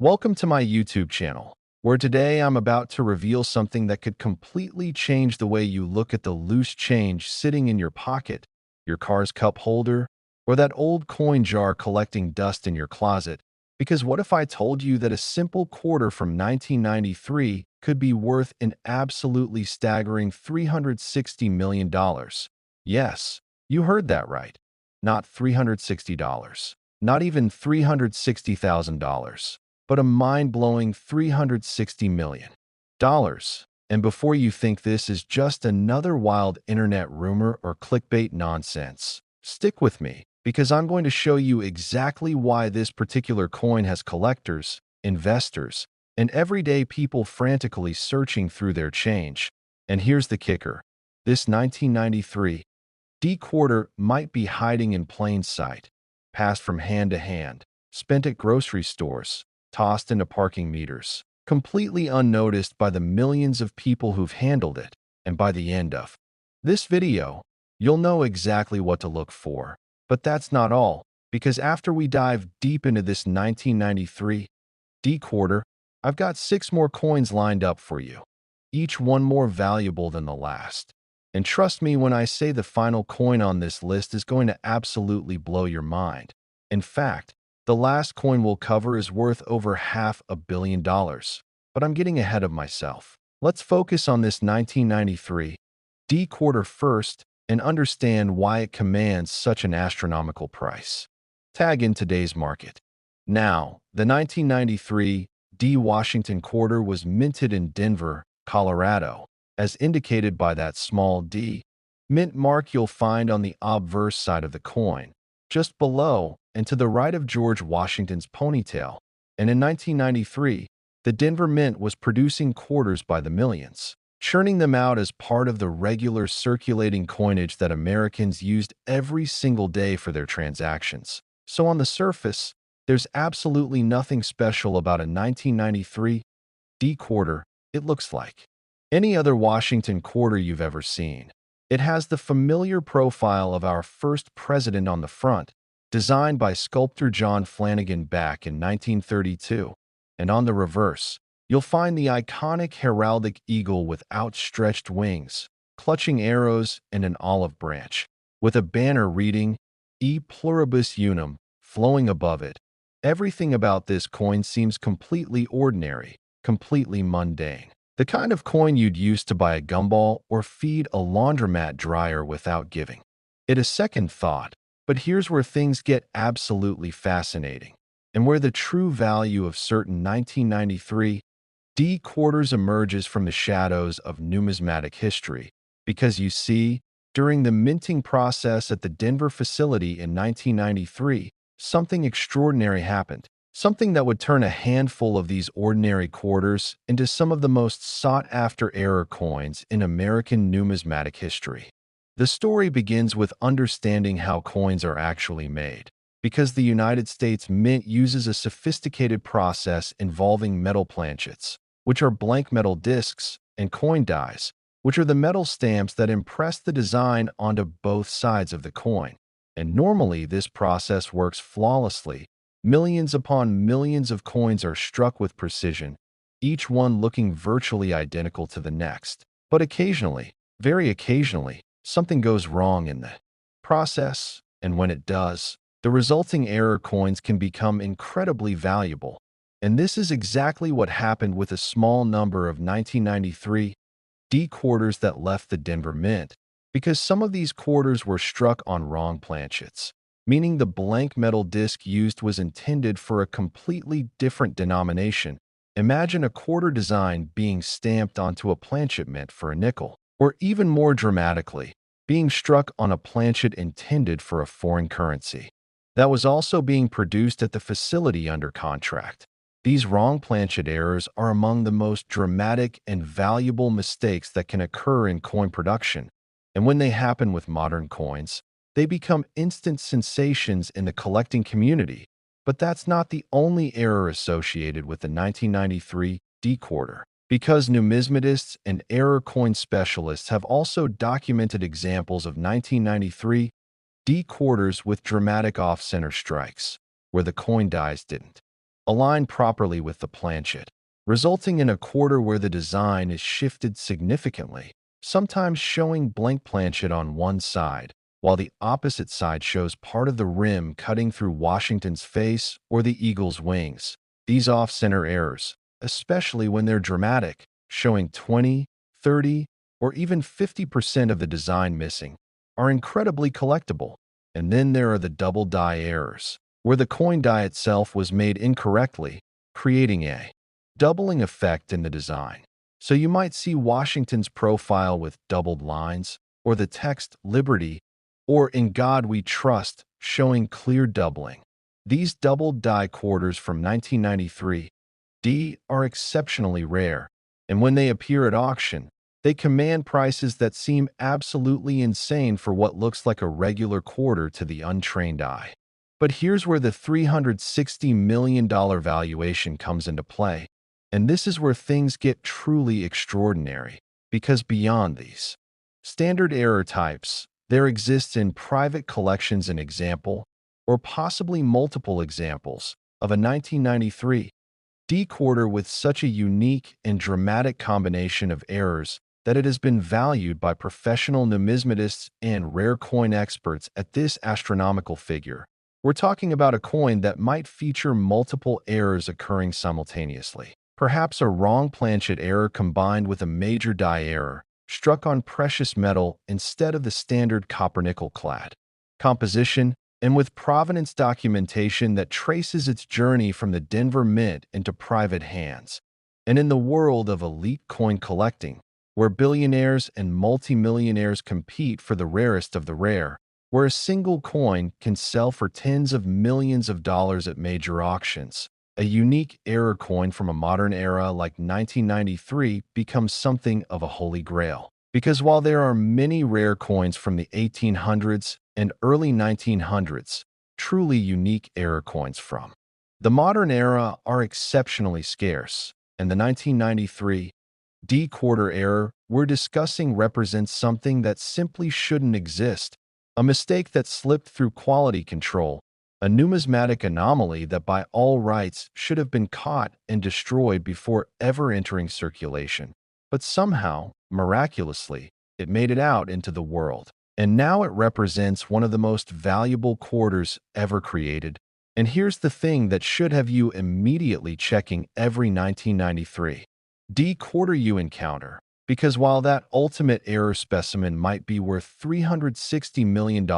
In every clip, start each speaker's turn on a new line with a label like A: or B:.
A: Welcome to my YouTube channel, where today I'm about to reveal something that could completely change the way you look at the loose change sitting in your pocket, your car's cup holder, or that old coin jar collecting dust in your closet. Because what if I told you that a simple quarter from 1993 could be worth an absolutely staggering $360 million? Yes, you heard that right. Not $360, not even $360,000, but a mind-blowing $360 million. And before you think this is just another wild internet rumor or clickbait nonsense, stick with me because I'm going to show you exactly why this particular coin has collectors, investors, and everyday people frantically searching through their change. And here's the kicker. This 1993 D quarter might be hiding in plain sight, passed from hand to hand, spent at grocery stores, tossed into parking meters, completely unnoticed by the millions of people who've handled it, and by the end of this video, you'll know exactly what to look for. But that's not all, because after we dive deep into this 1993 D quarter, I've got 6 more coins lined up for you, each one more valuable than the last. And trust me when I say the final coin on this list is going to absolutely blow your mind. In fact, the last coin we'll cover is worth over $500 million. But I'm getting ahead of myself. Let's focus on this 1993 D quarter first and understand why it commands such an astronomical price. Tag in today's market. Now, the 1993 D Washington quarter was minted in Denver, Colorado, as indicated by that small D mint mark you'll find on the obverse side of the coin, just below and to the right of George Washington's ponytail. And in 1993, the Denver Mint was producing quarters by the millions, churning them out as part of the regular circulating coinage that Americans used every single day for their transactions. So on the surface, there's absolutely nothing special about a 1993 D quarter. It looks like any other Washington quarter you've ever seen. It has the familiar profile of our first president on the front, designed by sculptor John Flanagan back in 1932. And on the reverse, you'll find the iconic heraldic eagle with outstretched wings, clutching arrows and an olive branch, with a banner reading E pluribus unum flowing above it. Everything about this coin seems completely ordinary, completely mundane. The kind of coin you'd use to buy a gumball or feed a laundromat dryer without giving it a second thought. But here's where things get absolutely fascinating, and where the true value of certain 1993 D quarters emerges from the shadows of numismatic history. Because you see, during the minting process at the Denver facility in 1993, something extraordinary happened. Something that would turn a handful of these ordinary quarters into some of the most sought-after error coins in American numismatic history. The story begins with understanding how coins are actually made, because the United States Mint uses a sophisticated process involving metal planchets, which are blank metal discs, and coin dies, which are the metal stamps that impress the design onto both sides of the coin. And normally this process works flawlessly. Millions upon millions of coins are struck with precision, each one looking virtually identical to the next. But occasionally, very occasionally, something goes wrong in the process, and when it does, the resulting error coins can become incredibly valuable. And this is exactly what happened with a small number of 1993 D quarters that left the Denver Mint, because some of these quarters were struck on wrong planchets, meaning the blank metal disc used was intended for a completely different denomination. Imagine a quarter design being stamped onto a planchet meant for a nickel, or even more dramatically, being struck on a planchet intended for a foreign currency that was also being produced at the facility under contract. These wrong planchet errors are among the most dramatic and valuable mistakes that can occur in coin production, and when they happen with modern coins, they become instant sensations in the collecting community. But that's not the only error associated with the 1993 D quarter, because numismatists and error coin specialists have also documented examples of 1993 D quarters with dramatic off-center strikes, where the coin dies didn't align properly with the planchet, resulting in a quarter where the design is shifted significantly, sometimes showing blank planchet on one side, while the opposite side shows part of the rim cutting through Washington's face or the eagle's wings. These off-center errors, especially when they're dramatic, showing 20, 30, or even 50% of the design missing, are incredibly collectible. And then there are the double die errors, where the coin die itself was made incorrectly, creating a doubling effect in the design. So you might see Washington's profile with doubled lines, or the text Liberty, or In God We Trust, showing clear doubling. These doubled die quarters from 1993 D are exceptionally rare, and when they appear at auction, they command prices that seem absolutely insane for what looks like a regular quarter to the untrained eye. But here's where the $360 million valuation comes into play, and this is where things get truly extraordinary, because beyond these standard error types, there exists in private collections an example, or possibly multiple examples, of a 1993 D quarter with such a unique and dramatic combination of errors that it has been valued by professional numismatists and rare coin experts at this astronomical figure. We're talking about a coin that might feature multiple errors occurring simultaneously. Perhaps a wrong planchet error combined with a major die error, struck on precious metal instead of the standard copper-nickel clad composition, and with provenance documentation that traces its journey from the Denver Mint into private hands. And in the world of elite coin collecting, where billionaires and multimillionaires compete for the rarest of the rare, where a single coin can sell for tens of millions of dollars at major auctions, a unique error coin from a modern era like 1993 becomes something of a holy grail. Because while there are many rare coins from the 1800s and early 1900s, truly unique error coins from the modern era are exceptionally scarce, and the 1993 D quarter error we're discussing represents something that simply shouldn't exist, a mistake that slipped through quality control, a numismatic anomaly that by all rights should have been caught and destroyed before ever entering circulation. But somehow, miraculously, it made it out into the world. And now it represents one of the most valuable quarters ever created. And here's the thing that should have you immediately checking every 1993 D quarter you encounter. Because while that ultimate error specimen might be worth $360 million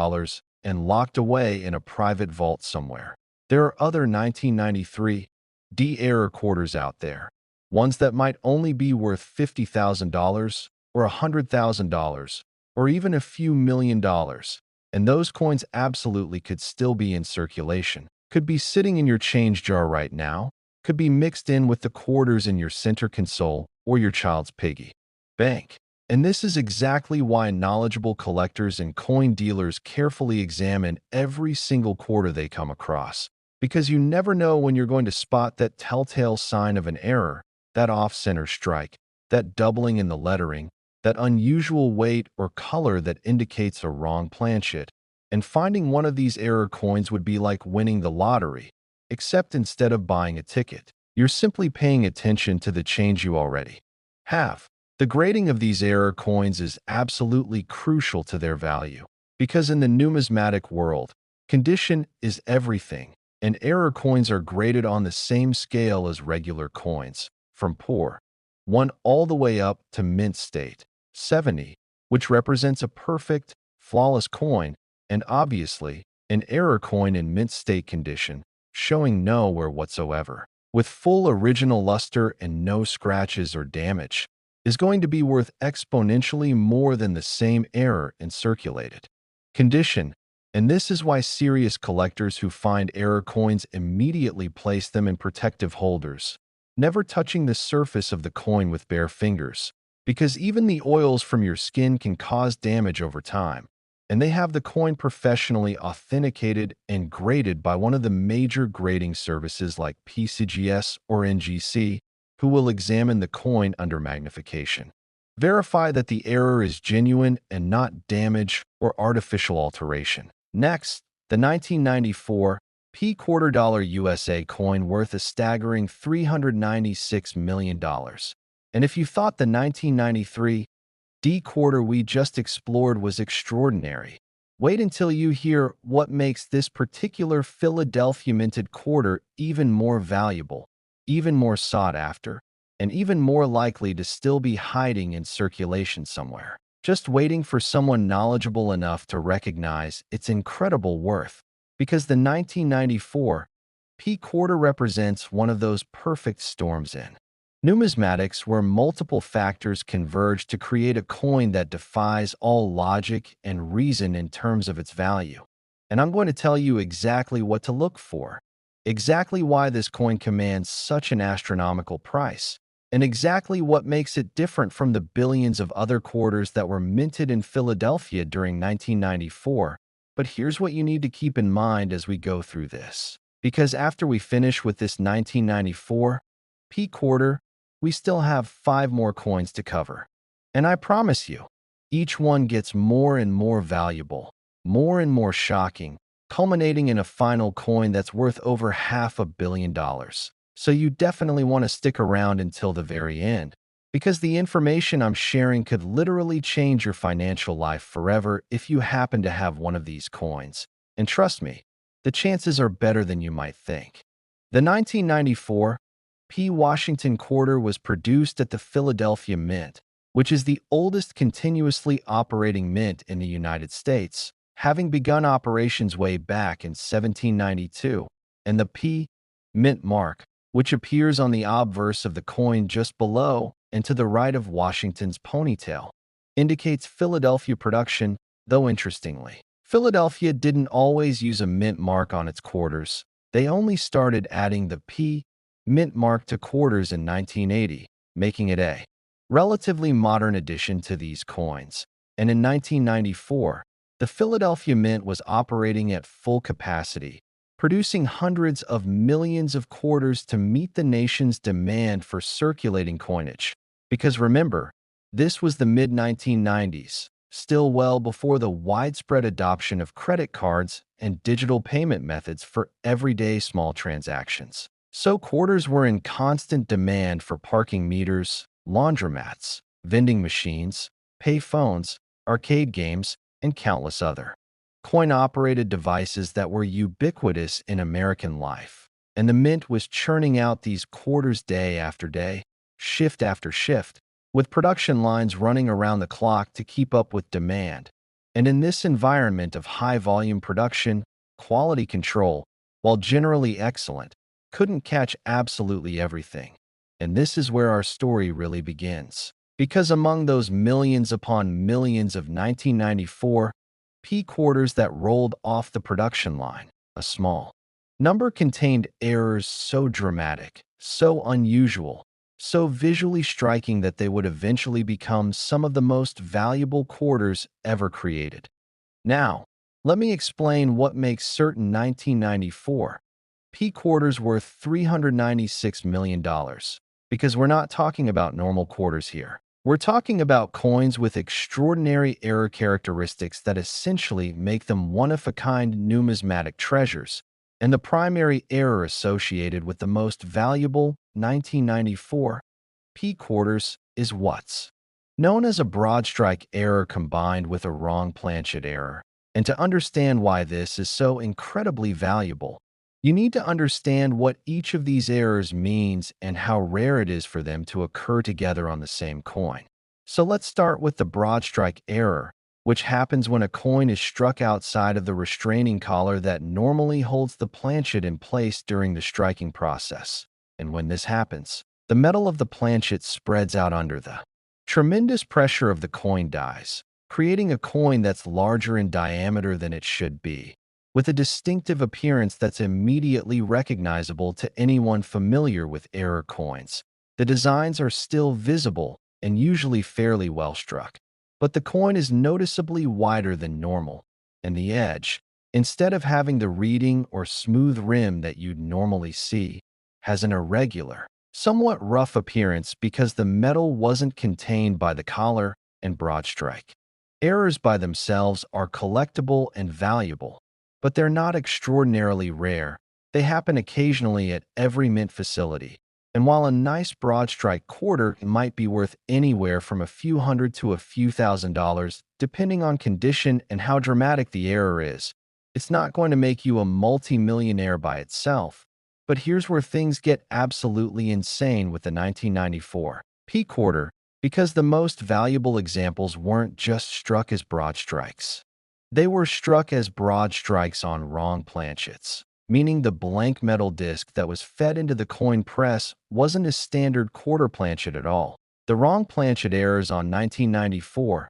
A: and locked away in a private vault somewhere, there are other 1993 D error quarters out there, ones that might only be worth $50,000 or $100,000 or even a few $1,000,000, and those coins absolutely could still be in circulation, could be sitting in your change jar right now, could be mixed in with the quarters in your center console or your child's piggy bank. And this is exactly why knowledgeable collectors and coin dealers carefully examine every single quarter they come across, because you never know when you're going to spot that telltale sign of an error, that off-center strike, that doubling in the lettering, that unusual weight or color that indicates a wrong planchet. And finding one of these error coins would be like winning the lottery, except instead of buying a ticket, you're simply paying attention to the change you already have. The grading of these error coins is absolutely crucial to their value, because in the numismatic world, condition is everything, and error coins are graded on the same scale as regular coins, from poor 1 all the way up to mint state 70, which represents a perfect, flawless coin, and obviously, an error coin in mint state condition, showing no wear whatsoever, with full original luster and no scratches or damage, is going to be worth exponentially more than the same error in circulated condition. And this is why serious collectors who find error coins immediately place them in protective holders, never touching the surface of the coin with bare fingers, because even the oils from your skin can cause damage over time. And they have the coin professionally authenticated and graded by one of the major grading services like PCGS or NGC, who will examine the coin under magnification, verify that the error is genuine and not damage or artificial alteration. Next, the 1994 P quarter dollar USA coin worth a staggering $396 million. And if you thought the 1993 D quarter we just explored was extraordinary, wait until you hear what makes this particular Philadelphia minted quarter even more valuable, even more sought after, and even more likely to still be hiding in circulation somewhere, just waiting for someone knowledgeable enough to recognize its incredible worth. Because the 1994 P quarter represents one of those perfect storms in numismatics where multiple factors converge to create a coin that defies all logic and reason in terms of its value. And I'm going to tell you exactly what to look for, exactly why this coin commands such an astronomical price, and exactly what makes it different from the billions of other quarters that were minted in Philadelphia during 1994. But here's what you need to keep in mind as we go through this. Because after we finish with this 1994 P quarter, we still have 5 more coins to cover. And I promise you, each one gets more and more valuable, more and more shocking, culminating in a final coin that's worth over $500 million. So you definitely want to stick around until the very end, because the information I'm sharing could literally change your financial life forever if you happen to have one of these coins. And trust me, the chances are better than you might think. The 1994 P. Washington quarter was produced at the Philadelphia Mint, which is the oldest continuously operating mint in the United States, having begun operations way back in 1792, and the P. Mint mark, which appears on the obverse of the coin just below and to the right of Washington's ponytail, indicates Philadelphia production, though interestingly, Philadelphia didn't always use a mint mark on its quarters. They only started adding the P. Mint mark to quarters in 1980, making it a relatively modern addition to these coins. And in 1994, the Philadelphia Mint was operating at full capacity, producing hundreds of millions of quarters to meet the nation's demand for circulating coinage. Because remember, this was the mid-1990s, still well before the widespread adoption of credit cards and digital payment methods for everyday small transactions. So quarters were in constant demand for parking meters, laundromats, vending machines, pay phones, arcade games, and countless other coin-operated devices that were ubiquitous in American life. And the Mint was churning out these quarters day after day, shift after shift, with production lines running around the clock to keep up with demand. And in this environment of high-volume production, quality control, while generally excellent, couldn't catch absolutely everything. And this is where our story really begins. Because among those millions upon millions of 1994 P quarters that rolled off the production line, a small number contained errors so dramatic, so unusual, so visually striking that they would eventually become some of the most valuable quarters ever created. Now, let me explain what makes certain 1994 P quarters worth $396 million, because we're not talking about normal quarters here. We're talking about coins with extraordinary error characteristics that essentially make them one-of-a-kind numismatic treasures, and the primary error associated with the most valuable 1994 P quarters is what's known as a broad strike error combined with a wrong planchet error. And to understand why this is so incredibly valuable, you need to understand what each of these errors means and how rare it is for them to occur together on the same coin. So let's start with the broad strike error, which happens when a coin is struck outside of the restraining collar that normally holds the planchet in place during the striking process. And when this happens, the metal of the planchet spreads out under the tremendous pressure of the coin dies, creating a coin that's larger in diameter than it should be, with a distinctive appearance that's immediately recognizable to anyone familiar with error coins. The designs are still visible and usually fairly well struck, but the coin is noticeably wider than normal, and the edge, instead of having the reading or smooth rim that you'd normally see, has an irregular, somewhat rough appearance because the metal wasn't contained by the collar and broad strike. Errors by themselves are collectible and valuable, but they're not extraordinarily rare They happen occasionally at every mint facility. And while a nice broad strike quarter might be worth anywhere from a few hundred to a few $1,000s, depending on condition and how dramatic the error is, it's not going to make you a multi-millionaire by itself. But here's where things get absolutely insane with the 1994 P quarter, because the most valuable examples weren't just struck as broad strikes. They were struck as broad strikes on wrong planchets, meaning the blank metal disc that was fed into the coin press wasn't a standard quarter planchet at all. The wrong planchet errors on 1994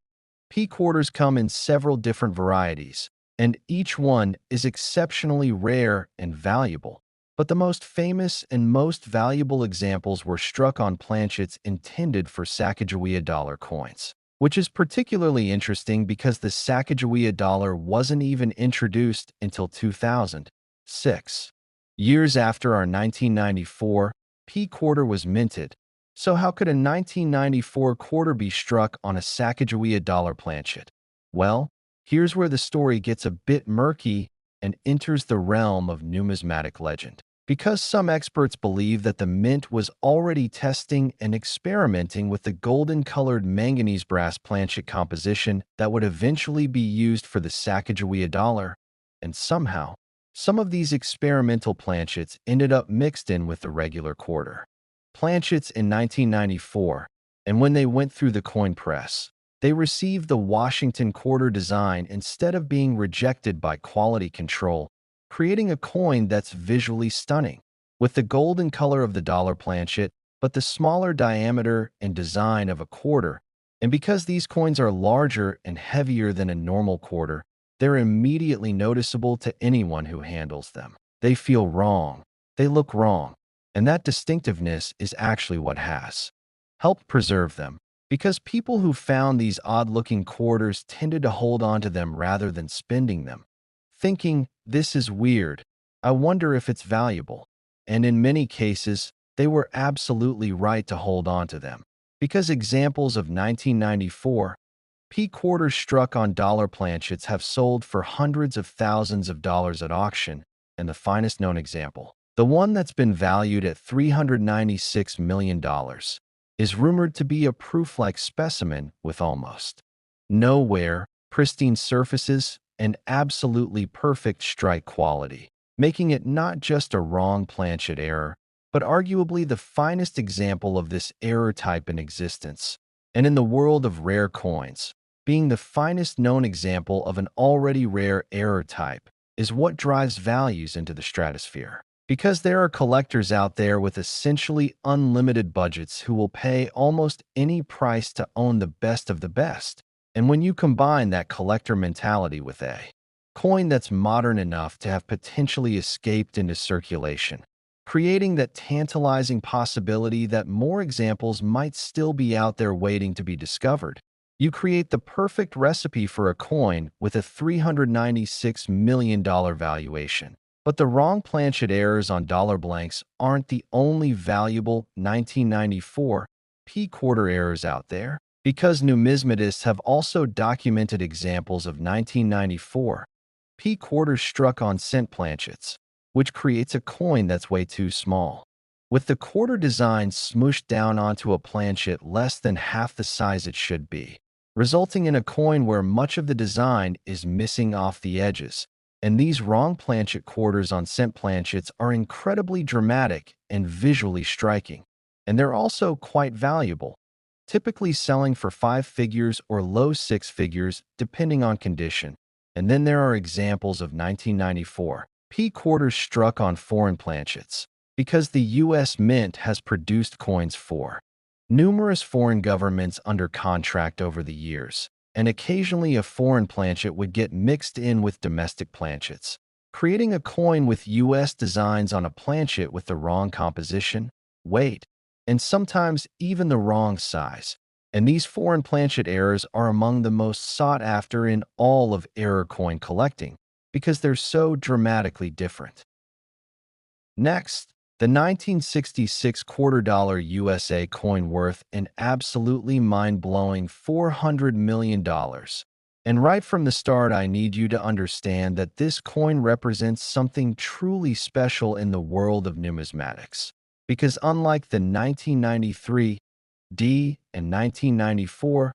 A: P quarters come in several different varieties, and each one is exceptionally rare and valuable. But the most famous and most valuable examples were struck on planchets intended for Sacagawea dollar coins, which is particularly interesting because the Sacagawea dollar wasn't even introduced until 2006, years after our 1994 P quarter was minted. So how could a 1994 quarter be struck on a Sacagawea dollar planchet? Well, here's where the story gets a bit murky and enters the realm of numismatic legend. Because some experts believe that the mint was already testing and experimenting with the golden-colored manganese brass planchet composition that would eventually be used for the Sacagawea dollar, and somehow, some of these experimental planchets ended up mixed in with the regular quarter planchets in 1994, and when they went through the coin press, they received the Washington quarter design instead of being rejected by quality control, creating a coin that's visually stunning, with the golden color of the dollar planchet, but the smaller diameter and design of a quarter. And because these coins are larger and heavier than a normal quarter, they're immediately noticeable to anyone who handles them. They feel wrong. They look wrong. And that distinctiveness is actually what has helped preserve them, because people who found these odd-looking quarters tended to hold on to them rather than spending them, thinking, "This is weird. I wonder if it's valuable." And in many cases, they were absolutely right to hold on to them, because examples of 1994 P quarters struck on dollar planchets have sold for hundreds of thousands of dollars at auction, and the finest known example, the one that's been valued at $396 million, is rumored to be a proof-like specimen with almost no wear, pristine surfaces, and absolutely perfect strike quality, making it not just a wrong planchet error, but arguably the finest example of this error type in existence. And in the world of rare coins, being the finest known example of an already rare error type is what drives values into the stratosphere. Because there are collectors out there with essentially unlimited budgets who will pay almost any price to own the best of the best. And when you combine that collector mentality with a coin that's modern enough to have potentially escaped into circulation, creating that tantalizing possibility that more examples might still be out there waiting to be discovered, you create the perfect recipe for a coin with a $396 million valuation. But the wrong planchet errors on dollar blanks aren't the only valuable 1994 P quarter errors out there, because numismatists have also documented examples of 1994 P quarters struck on cent planchets, which creates a coin that's way too small, with the quarter design smooshed down onto a planchet less than half the size it should be, resulting in a coin where much of the design is missing off the edges. And these wrong planchet quarters on cent planchets are incredibly dramatic and visually striking. And they're also quite valuable, typically selling for 5 figures or low 6 figures depending on condition. And then there are examples of 1994 P quarters struck on foreign planchets, because the U.S. Mint has produced coins for numerous foreign governments under contract over the years, and occasionally a foreign planchet would get mixed in with domestic planchets, creating a coin with U.S. designs on a planchet with the wrong composition, weight, and sometimes even the wrong size. And these foreign planchet errors are among the most sought after in all of error coin collecting, because they're so dramatically different. Next, the 1966 $2 USA coin worth an absolutely mind-blowing $400 million And right from the start, I need you to understand that this coin represents something truly special in the world of numismatics. Because unlike the 1993 D and 1994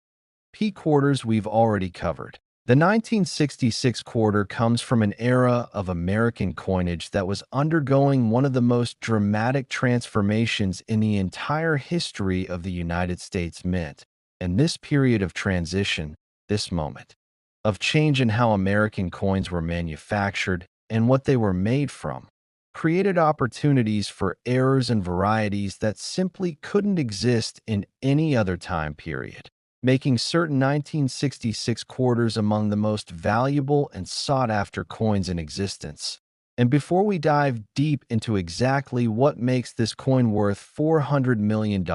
A: P quarters we've already covered, the 1966 quarter comes from an era of American coinage that was undergoing one of the most dramatic transformations in the entire history of the United States Mint. And this period of transition, this moment of change in how American coins were manufactured and what they were made from, created opportunities for errors and varieties that simply couldn't exist in any other time period, making certain 1966 quarters among the most valuable and sought-after coins in existence. And before we dive deep into exactly what makes this coin worth $400 million,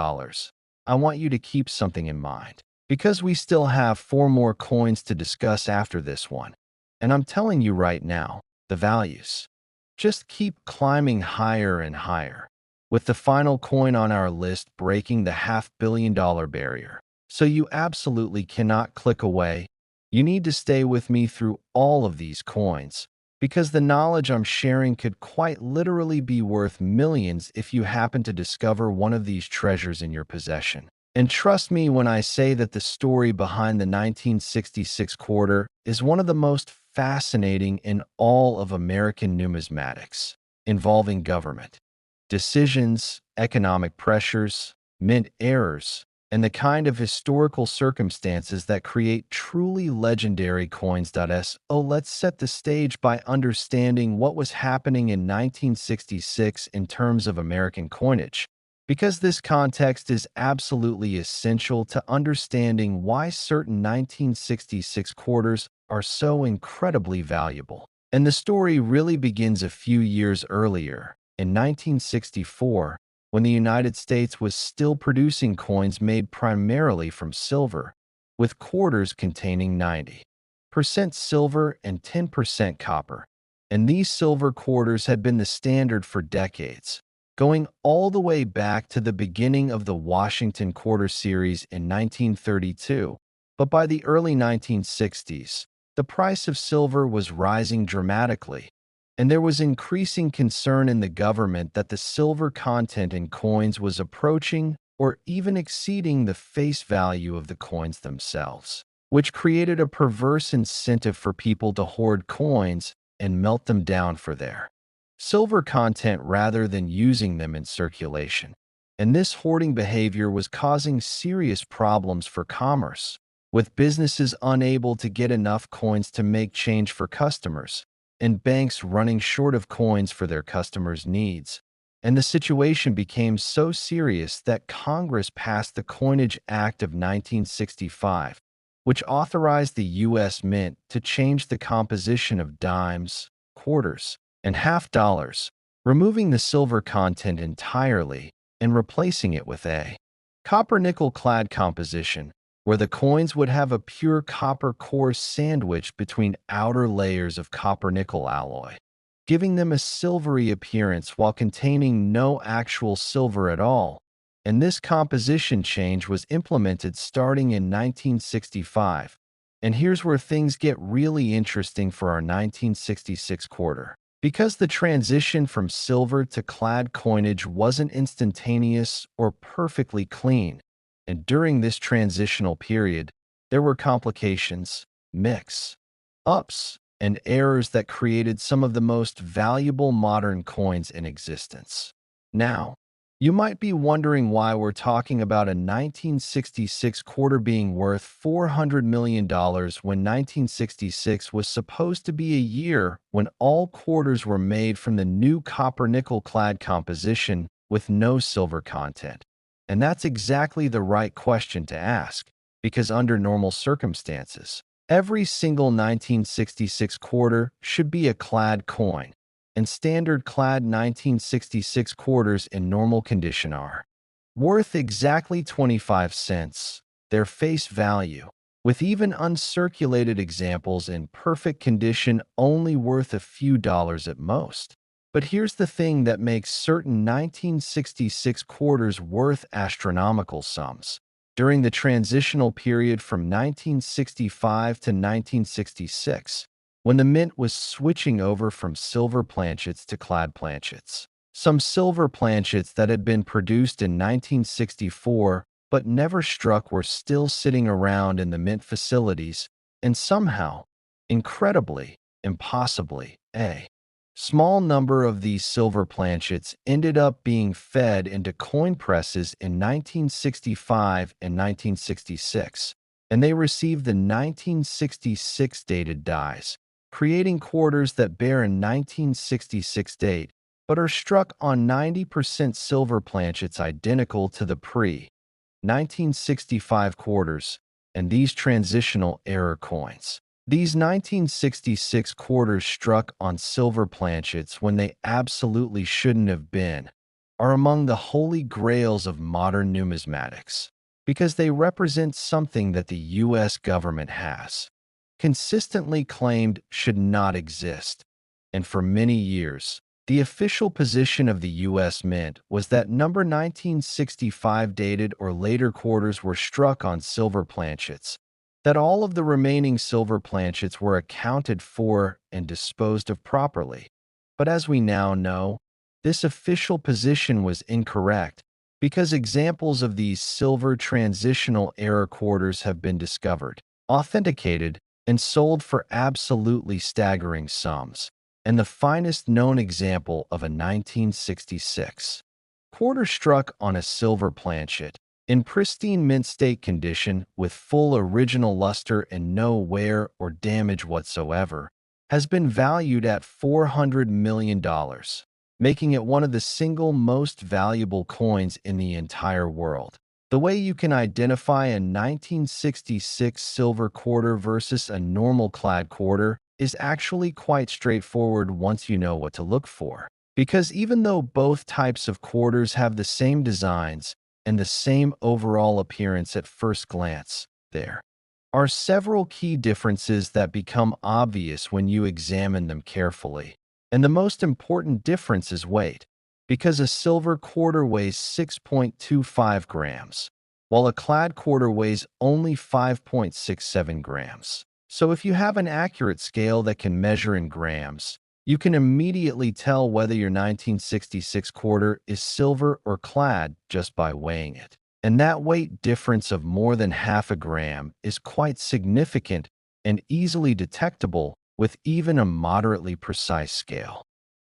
A: I want you to keep something in mind. Because we still have 4 more coins to discuss after this one. And I'm telling you right now, the values just keep climbing higher and higher, with the final coin on our list breaking the $500 million barrier. So you absolutely cannot click away. You need to stay with me through all of these coins, because the knowledge I'm sharing could quite literally be worth millions if you happen to discover one of these treasures in your possession. And trust me when I say that the story behind the 1966 quarter is one of the most fascinating in all of American numismatics, involving government, decisions, economic pressures, mint errors, and the kind of historical circumstances that create truly legendary coins. So let's set the stage by understanding what was happening in 1966 in terms of American coinage, because this context is absolutely essential to understanding why certain 1966 quarters are so incredibly valuable. And the story really begins a few years earlier, in 1964, when the United States was still producing coins made primarily from silver, with quarters containing 90% silver and 10% copper. And these silver quarters had been the standard for decades, going all the way back to the beginning of the Washington Quarter Series in 1932. But by the early 1960s, the price of silver was rising dramatically, and there was increasing concern in the government that the silver content in coins was approaching or even exceeding the face value of the coins themselves, which created a perverse incentive for people to hoard coins and melt them down for their silver content rather than using them in circulation. And this hoarding behavior was causing serious problems for commerce, with businesses unable to get enough coins to make change for customers, and banks running short of coins for their customers' needs. And the situation became so serious that Congress passed the Coinage Act of 1965, which authorized the U.S. Mint to change the composition of dimes, quarters, and half dollars, removing the silver content entirely and replacing it with a copper-nickel clad composition, where the coins would have a pure copper core sandwiched between outer layers of copper-nickel alloy, giving them a silvery appearance while containing no actual silver at all. And this composition change was implemented starting in 1965. And here's where things get really interesting for our 1966 quarter. Because the transition from silver to clad coinage wasn't instantaneous or perfectly clean, and during this transitional period, there were complications, mix-ups, and errors that created some of the most valuable modern coins in existence. Now, you might be wondering why we're talking about a 1966 quarter being worth $400 million when 1966 was supposed to be a year when all quarters were made from the new copper-nickel clad composition with no silver content. And that's exactly the right question to ask, because under normal circumstances, every single 1966 quarter should be a clad coin, and standard clad 1966 quarters in normal condition are worth exactly 25 cents, their face value, with even uncirculated examples in perfect condition only worth a few dollars at most. But here's the thing that makes certain 1966 quarters worth astronomical sums. during the transitional period from 1965 to 1966, when the mint was switching over from silver planchets to clad planchets. Some silver planchets that had been produced in 1964 but never struck were still sitting around in the mint facilities, and somehow, incredibly, impossibly, a small number of these silver planchets ended up being fed into coin presses in 1965 and 1966, and they received the 1966 dated dies, creating quarters that bear a 1966 date but are struck on 90% silver planchets identical to the pre-1965 quarters and these transitional era coins. These 1966 quarters struck on silver planchets when they absolutely shouldn't have been are among the holy grails of modern numismatics because they represent something that the U.S. government has consistently claimed should not exist. And for many years, the official position of the U.S. Mint was that number 1965 dated or later quarters were struck on silver planchets, that all of the remaining silver planchets were accounted for and disposed of properly. But as we now know, this official position was incorrect because examples of these silver transitional era quarters have been discovered, authenticated, and sold for absolutely staggering sums. And the finest known example of a 1966 quarter struck on a silver planchet in pristine mint state condition with full original luster and no wear or damage whatsoever has been valued at $400 million, making it one of the single most valuable coins in the entire world. The way you can identify a 1966 silver quarter versus a normal clad quarter is actually quite straightforward once you know what to look for. Because even though both types of quarters have the same designs and the same overall appearance at first glance, there are several key differences that become obvious when you examine them carefully. And the most important difference is weight, because a silver quarter weighs 6.25 grams, while a clad quarter weighs only 5.67 grams. So if you have an accurate scale that can measure in grams, you can immediately tell whether your 1966 quarter is silver or clad just by weighing it. And that weight difference of more than half a gram is quite significant and easily detectable with even a moderately precise scale.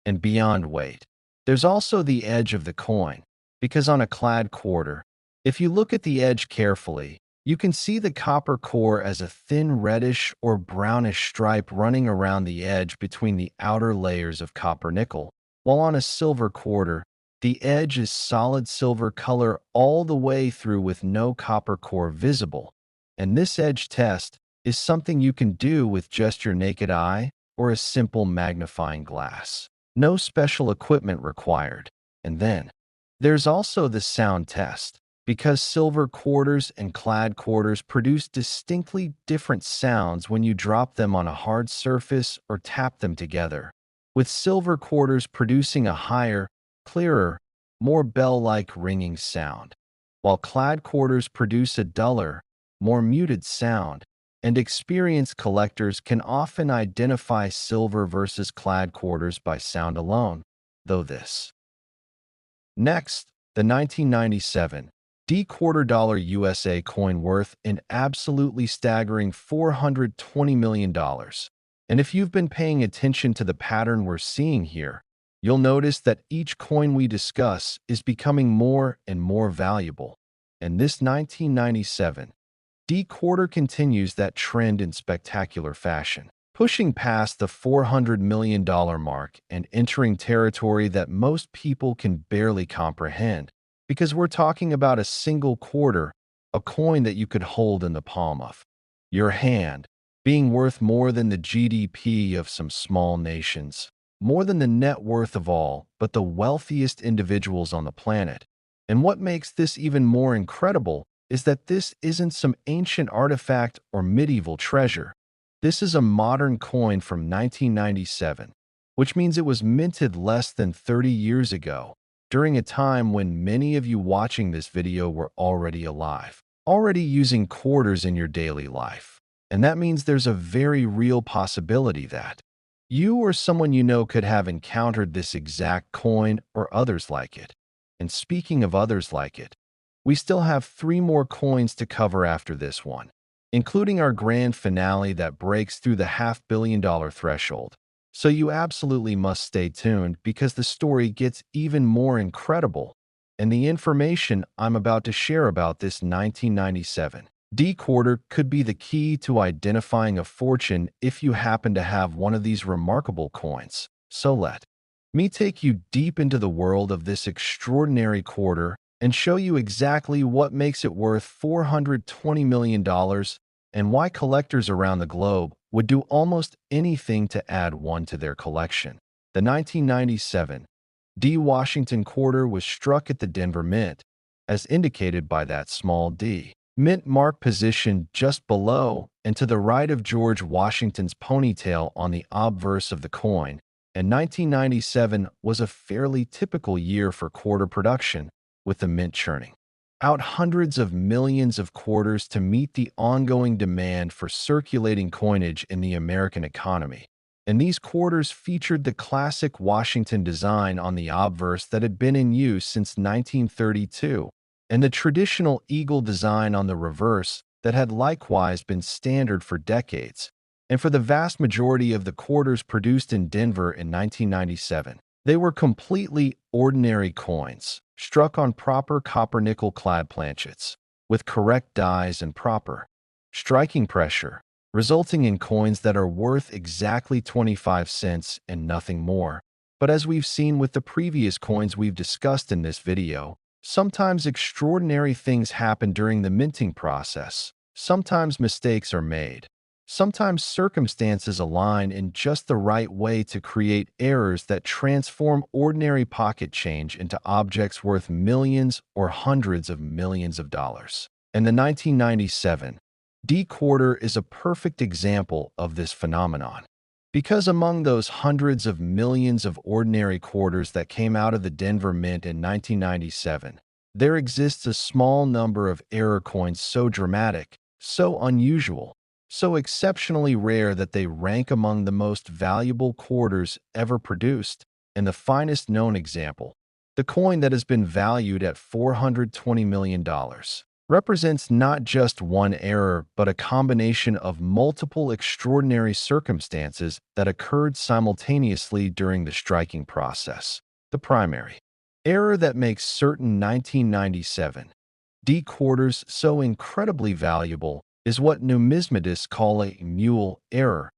A: And beyond weight, there's also the edge of the coin, because on a clad quarter, if you look at the edge carefully, you can see the copper core as a thin reddish or brownish stripe running around the edge between the outer layers of copper nickel, while on a silver quarter, the edge is solid silver color all the way through with no copper core visible. And this edge test is something you can do with just your naked eye or a simple magnifying glass. No special equipment required. And then, there's also the sound test, because silver quarters and clad quarters produce distinctly different sounds when you drop them on a hard surface or tap them together, with silver quarters producing a higher, clearer, more bell-like ringing sound, while clad quarters produce a duller, more muted sound, and experienced collectors can often identify silver versus clad quarters by sound alone, though this. Next, the 1997 D quarter dollar USA coin worth an absolutely staggering $420 million. And if you've been paying attention to the pattern we're seeing here, you'll notice that each coin we discuss is becoming more and more valuable. And this 1997 D quarter continues that trend in spectacular fashion, pushing past the $400 million mark and entering territory that most people can barely comprehend. Because we're talking about a single quarter, a coin that you could hold in the palm of your hand, being worth more than the GDP of some small nations, more than the net worth of all but the wealthiest individuals on the planet. And what makes this even more incredible is that this isn't some ancient artifact or medieval treasure. This is a modern coin from 1997, which means it was minted less than 30 years ago, during a time when many of you watching this video were already alive. already using quarters in your daily life. And that means there's a very real possibility that you or someone you know could have encountered this exact coin or others like it. And speaking of others like it, we still have 3 more coins to cover after this one, including our grand finale that breaks through the $500 million threshold. So you absolutely must stay tuned because the story gets even more incredible. And the information I'm about to share about this 1997 D quarter could be the key to identifying a fortune if you happen to have one of these remarkable coins. So let me take you deep into the world of this extraordinary quarter and show you exactly what makes it worth $420 million and why collectors around the globe would do almost anything to add one to their collection. The 1997 D Washington quarter was struck at the Denver Mint, as indicated by that small d. Mint mark positioned just below and to the right of George Washington's ponytail on the obverse of the coin, and 1997 was a fairly typical year for quarter production, with the mint churning out hundreds of millions of quarters to meet the ongoing demand for circulating coinage in the American economy. And these quarters featured the classic Washington design on the obverse that had been in use since 1932, and the traditional eagle design on the reverse that had likewise been standard for decades. And for the vast majority of the quarters produced in Denver in 1997, they were completely ordinary coins, struck on proper copper-nickel clad planchets, with correct dies and proper striking pressure, resulting in coins that are worth exactly 25 cents and nothing more. But as we've seen with the previous coins we've discussed in this video, sometimes extraordinary things happen during the minting process. Sometimes mistakes are made. Sometimes circumstances align in just the right way to create errors that transform ordinary pocket change into objects worth millions or hundreds of millions of dollars. And the 1997 D quarter is a perfect example of this phenomenon. Because among those hundreds of millions of ordinary quarters that came out of the Denver Mint in 1997, there exists a small number of error coins so dramatic, so unusual, so exceptionally rare that they rank among the most valuable quarters ever produced. And the finest known example, the coin that has been valued at $420 million, represents not just one error but a combination of multiple extraordinary circumstances that occurred simultaneously during the striking process. The primary error that makes certain 1997 D quarters so incredibly valuable is what numismatists call a mule error.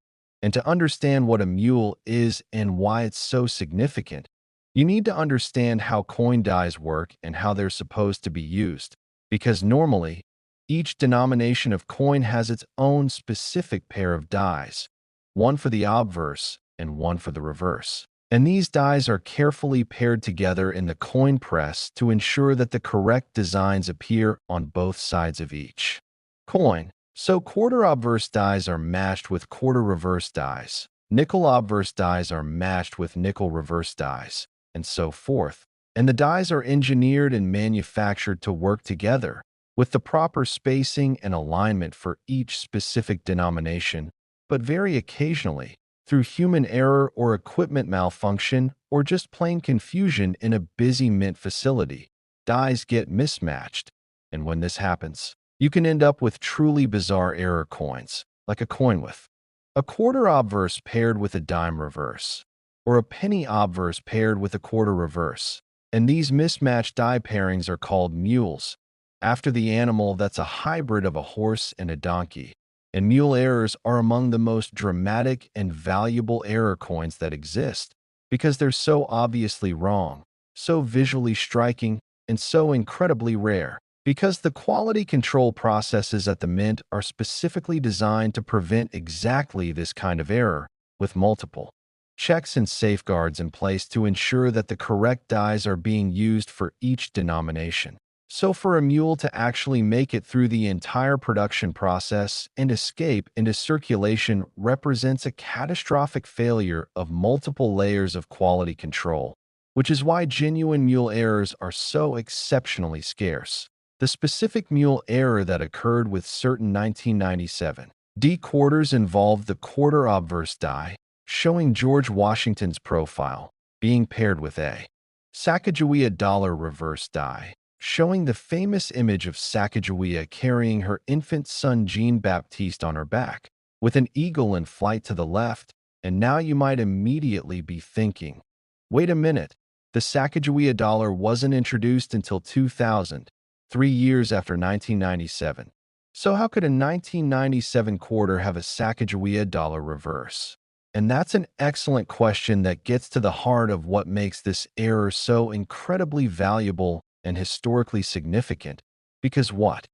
A: And to understand what a mule is and why it's so significant, you need to understand how coin dies work and how they're supposed to be used. Because normally, each denomination of coin has its own specific pair of dies, one for the obverse and one for the reverse. And these dies are carefully paired together in the coin press to ensure that the correct designs appear on both sides of each coin. So quarter obverse dies are matched with quarter reverse dies, nickel obverse dies are matched with nickel reverse dies, and so forth. And the dies are engineered and manufactured to work together, with the proper spacing and alignment for each specific denomination, but very occasionally, through human error or equipment malfunction or just plain confusion in a busy mint facility, dies get mismatched. And when this happens, you can end up with truly bizarre error coins, like a coin with a quarter obverse paired with a dime reverse, or a penny obverse paired with a quarter reverse. And these mismatched die pairings are called mules, after the animal that's a hybrid of a horse and a donkey. And mule errors are among the most dramatic and valuable error coins that exist, because they're so obviously wrong, so visually striking, and so incredibly rare. Because the quality control processes at the Mint are specifically designed to prevent exactly this kind of error, with multiple checks and safeguards in place to ensure that the correct dies are being used for each denomination. So for a mule to actually make it through the entire production process and escape into circulation represents a catastrophic failure of multiple layers of quality control, which is why genuine mule errors are so exceptionally scarce. the specific mule error that occurred with certain 1997 D quarters involved the quarter obverse die, showing George Washington's profile, being paired with a Sacagawea dollar reverse die, showing the famous image of Sacagawea carrying her infant son Jean-Baptiste on her back, with an eagle in flight to the left. And now you might immediately be thinking, wait a minute, the Sacagawea dollar wasn't introduced until 2000, 3 years after 1997. So how could a 1997 quarter have a Sacagawea dollar reverse? And that's an excellent question that gets to the heart of what makes this error so incredibly valuable and historically significant. Because what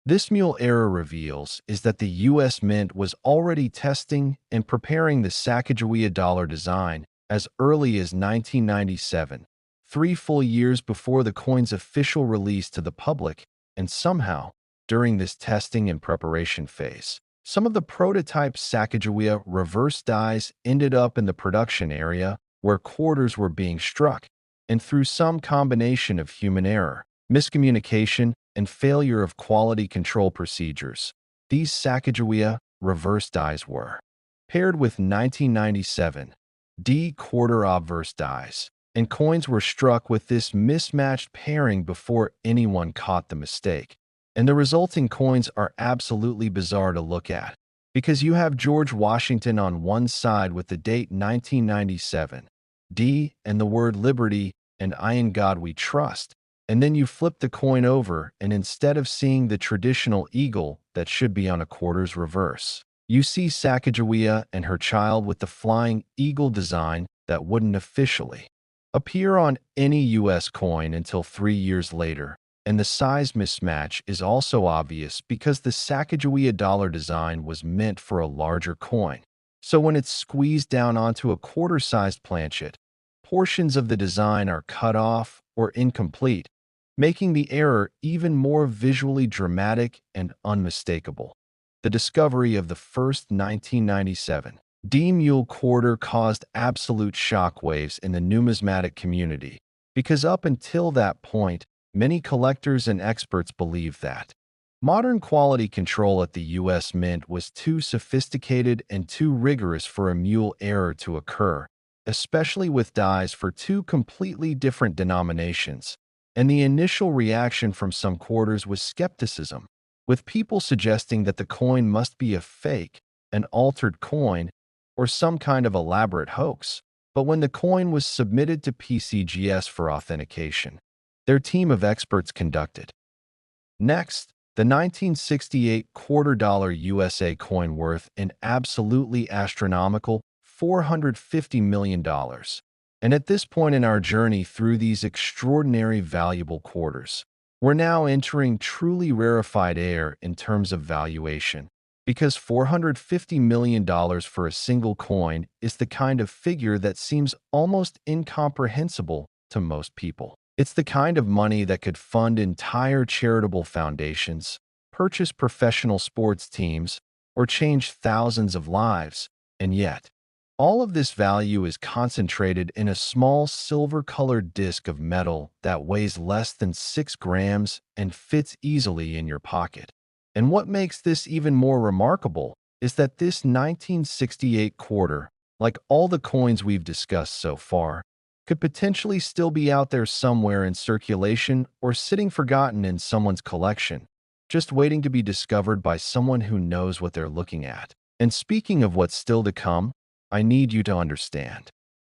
A: this mule error reveals is that the U.S. Mint was already testing and preparing the Sacagawea dollar design as early as 1997, 3 full years before the coin's official release to the public, and somehow, during this testing and preparation phase, some of the prototype Sacagawea reverse dies ended up in the production area where quarters were being struck, and through some combination of human error, miscommunication, and failure of quality control procedures, these Sacagawea reverse dies were paired with 1997 D quarter obverse dies, and coins were struck with this mismatched pairing before anyone caught the mistake. And the resulting coins are absolutely bizarre to look at, because you have George Washington on one side with the date 1997, D, and the word liberty, and I in God we trust. And then you flip the coin over, and instead of seeing the traditional eagle that should be on a quarter's reverse, you see Sacagawea and her child with the flying eagle design that wouldn't officially appear on any U.S. coin until 3 years later. And the size mismatch is also obvious because the Sacagawea dollar design was meant for a larger coin. So when it's squeezed down onto a quarter-sized planchet, portions of the design are cut off or incomplete, making the error even more visually dramatic and unmistakable. The discovery of the first 1997 D-Mule quarter caused absolute shockwaves in the numismatic community, because up until that point, many collectors and experts believed that modern quality control at the U.S. Mint was too sophisticated and too rigorous for a mule error to occur, especially with dies for two completely different denominations. And the initial reaction from some quarters was skepticism, with people suggesting that the coin must be a fake, an altered coin, or some kind of elaborate hoax. But when the coin was submitted to PCGS for authentication, their team of experts conducted. Next, the 1968 quarter-dollar USA coin worth an absolutely astronomical $450 million. And at this point in our journey through these extraordinary valuable quarters, we're now entering truly rarefied air in terms of valuation, because $450 million for a single coin is the kind of figure that seems almost incomprehensible to most people. It's the kind of money that could fund entire charitable foundations, purchase professional sports teams, or change thousands of lives. And yet, all of this value is concentrated in a small silver-colored disc of metal that weighs less than 6 grams and fits easily in your pocket. And what makes this even more remarkable is that this 1968 quarter, like all the coins we've discussed so far, could potentially still be out there somewhere in circulation or sitting forgotten in someone's collection, just waiting to be discovered by someone who knows what they're looking at. And speaking of what's still to come, I need you to understand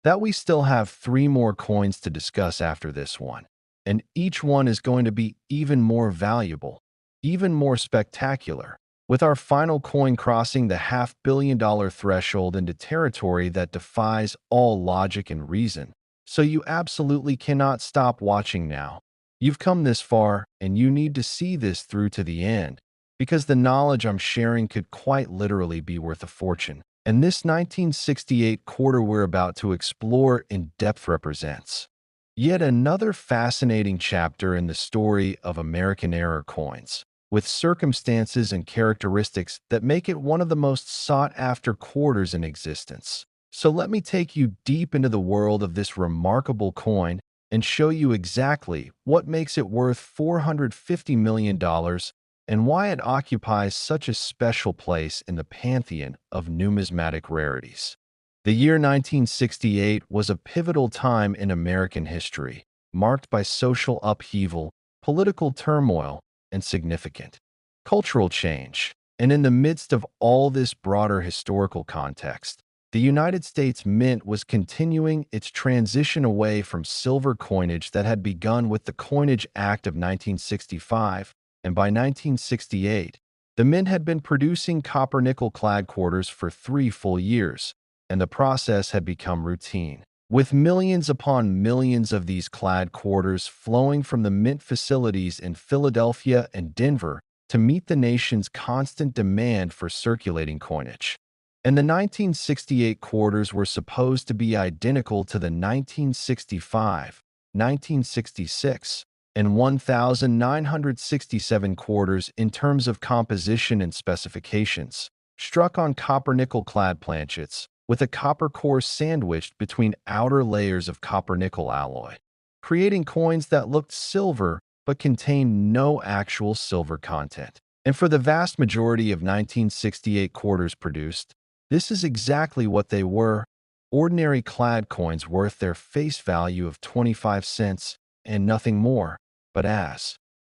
A: that we still have 3 more coins to discuss after this one, and each one is going to be even more valuable, even more spectacular, with our final coin crossing the $500 million threshold into territory that defies all logic and reason. So you absolutely cannot stop watching now. You've come this far, and you need to see this through to the end, because the knowledge I'm sharing could quite literally be worth a fortune. And this 1968 quarter we're about to explore in depth represents yet another fascinating chapter in the story of American era coins, with circumstances and characteristics that make it one of the most sought-after quarters in existence. So let me take you deep into the world of this remarkable coin and show you exactly what makes it worth $450 million and why it occupies such a special place in the pantheon of numismatic rarities. The year 1968 was a pivotal time in American history, marked by social upheaval, political turmoil, and significant cultural change. And in the midst of all this broader historical context, the United States Mint was continuing its transition away from silver coinage that had begun with the Coinage Act of 1965, and by 1968, the Mint had been producing copper-nickel clad quarters for 3 full years, and the process had become routine, with millions upon millions of these clad quarters flowing from the Mint facilities in Philadelphia and Denver to meet the nation's constant demand for circulating coinage. And the 1968 quarters were supposed to be identical to the 1965, 1966, and 1967 quarters in terms of composition and specifications, struck on copper-nickel clad planchets, with a copper core sandwiched between outer layers of copper-nickel alloy, creating coins that looked silver but contained no actual silver content. And for the vast majority of 1968 quarters produced, this is exactly what they were: ordinary clad coins worth their face value of 25 cents and nothing more. But as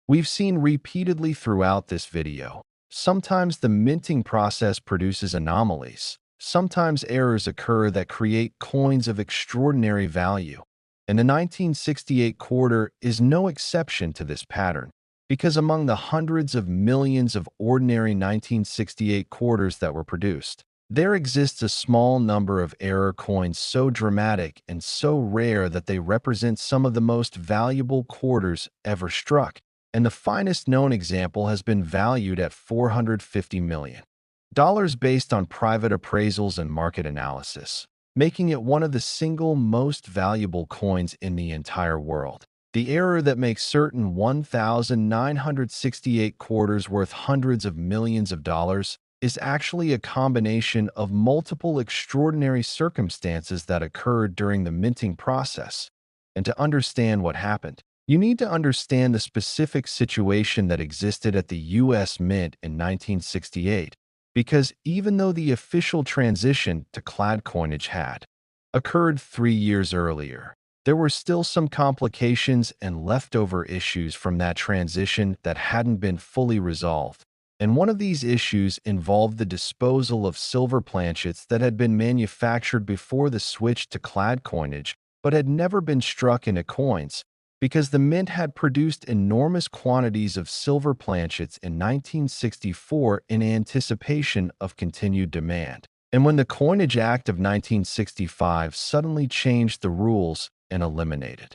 A: we've seen repeatedly throughout this video, sometimes the minting process produces anomalies. Sometimes errors occur that create coins of extraordinary value. And the 1968 quarter is no exception to this pattern, because among the hundreds of millions of ordinary 1968 quarters that were produced, there exists a small number of error coins so dramatic and so rare that they represent some of the most valuable quarters ever struck, and the finest known example has been valued at $450 million based on private appraisals and market analysis, making it one of the single most valuable coins in the entire world. The error that makes certain 1,968 quarters worth hundreds of millions of dollars is actually a combination of multiple extraordinary circumstances that occurred during the minting process. And to understand what happened, you need to understand the specific situation that existed at the U.S. Mint in 1968, because even though the official transition to clad coinage had occurred 3 years earlier, there were still some complications and leftover issues from that transition that hadn't been fully resolved. And one of these issues involved the disposal of silver planchets that had been manufactured before the switch to clad coinage but had never been struck into coins, because the Mint had produced enormous quantities of silver planchets in 1964 in anticipation of continued demand. And when the Coinage Act of 1965 suddenly changed the rules and eliminated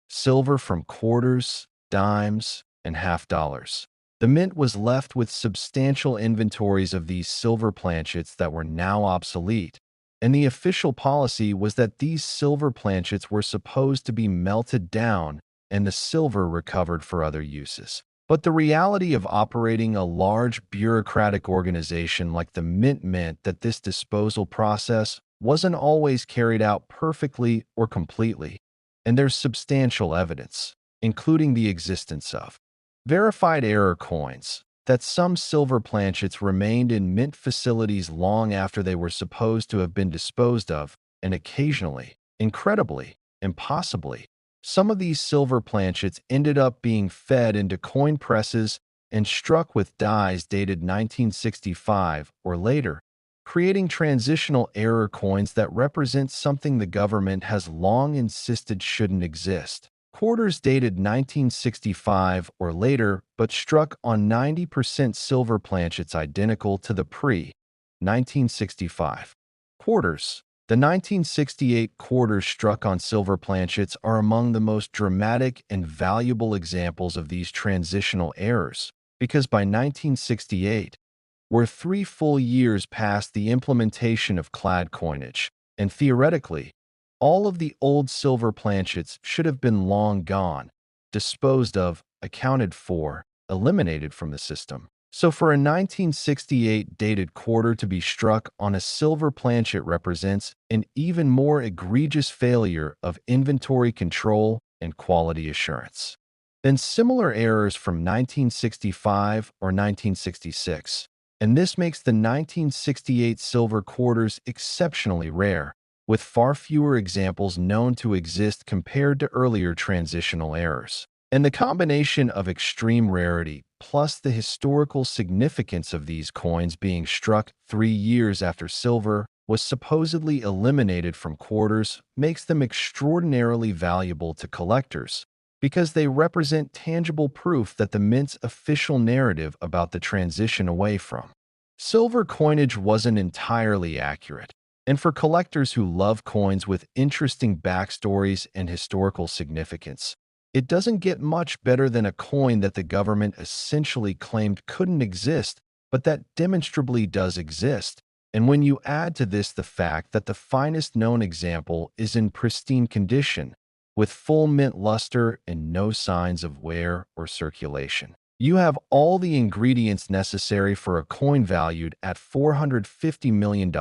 A: silver from quarters, dimes, and half dollars, the Mint was left with substantial inventories of these silver planchets that were now obsolete, and the official policy was that these silver planchets were supposed to be melted down and the silver recovered for other uses. But the reality of operating a large bureaucratic organization like the Mint meant that this disposal process wasn't always carried out perfectly or completely, and there's substantial evidence, including the existence of verified error coins, that some silver planchets remained in Mint facilities long after they were supposed to have been disposed of, and occasionally, incredibly, impossibly, some of these silver planchets ended up being fed into coin presses and struck with dies dated 1965 or later, creating transitional error coins that represent something the government has long insisted shouldn't exist. Quarters dated 1965 or later but struck on 90% silver planchets identical to the pre-1965 quarters. The 1968 quarters struck on silver planchets are among the most dramatic and valuable examples of these transitional errors, because by 1968, we're 3 full years past the implementation of clad coinage, and theoretically, all of the old silver planchets should have been long gone, disposed of, accounted for, eliminated from the system. So for a 1968 dated quarter to be struck on a silver planchet represents an even more egregious failure of inventory control and quality assurance. Then similar errors from 1965 or 1966. And this makes the 1968 silver quarters exceptionally rare, with far fewer examples known to exist compared to earlier transitional errors. And the combination of extreme rarity plus the historical significance of these coins being struck 3 years after silver was supposedly eliminated from quarters makes them extraordinarily valuable to collectors because they represent tangible proof that the mint's official narrative about the transition away from silver coinage wasn't entirely accurate. And for collectors who love coins with interesting backstories and historical significance, it doesn't get much better than a coin that the government essentially claimed couldn't exist, but that demonstrably does exist. And when you add to this the fact that the finest known example is in pristine condition, with full mint luster and no signs of wear or circulation, you have all the ingredients necessary for a coin valued at $450 million.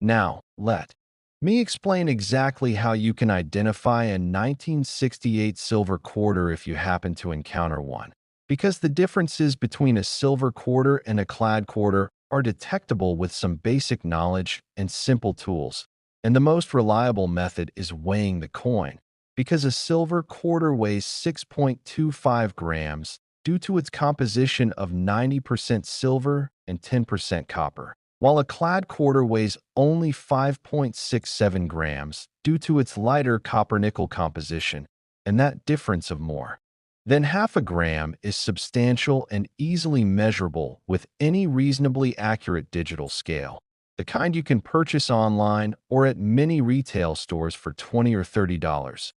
A: Now, let me explain exactly how you can identify a 1968 silver quarter if you happen to encounter one, because the differences between a silver quarter and a clad quarter are detectable with some basic knowledge and simple tools. And the most reliable method is weighing the coin, because a silver quarter weighs 6.25 grams due to its composition of 90% silver and 10% copper, while a clad quarter weighs only 5.67 grams due to its lighter copper-nickel composition, and that difference of more than half a gram is substantial and easily measurable with any reasonably accurate digital scale, the kind you can purchase online or at many retail stores for $20 or $30.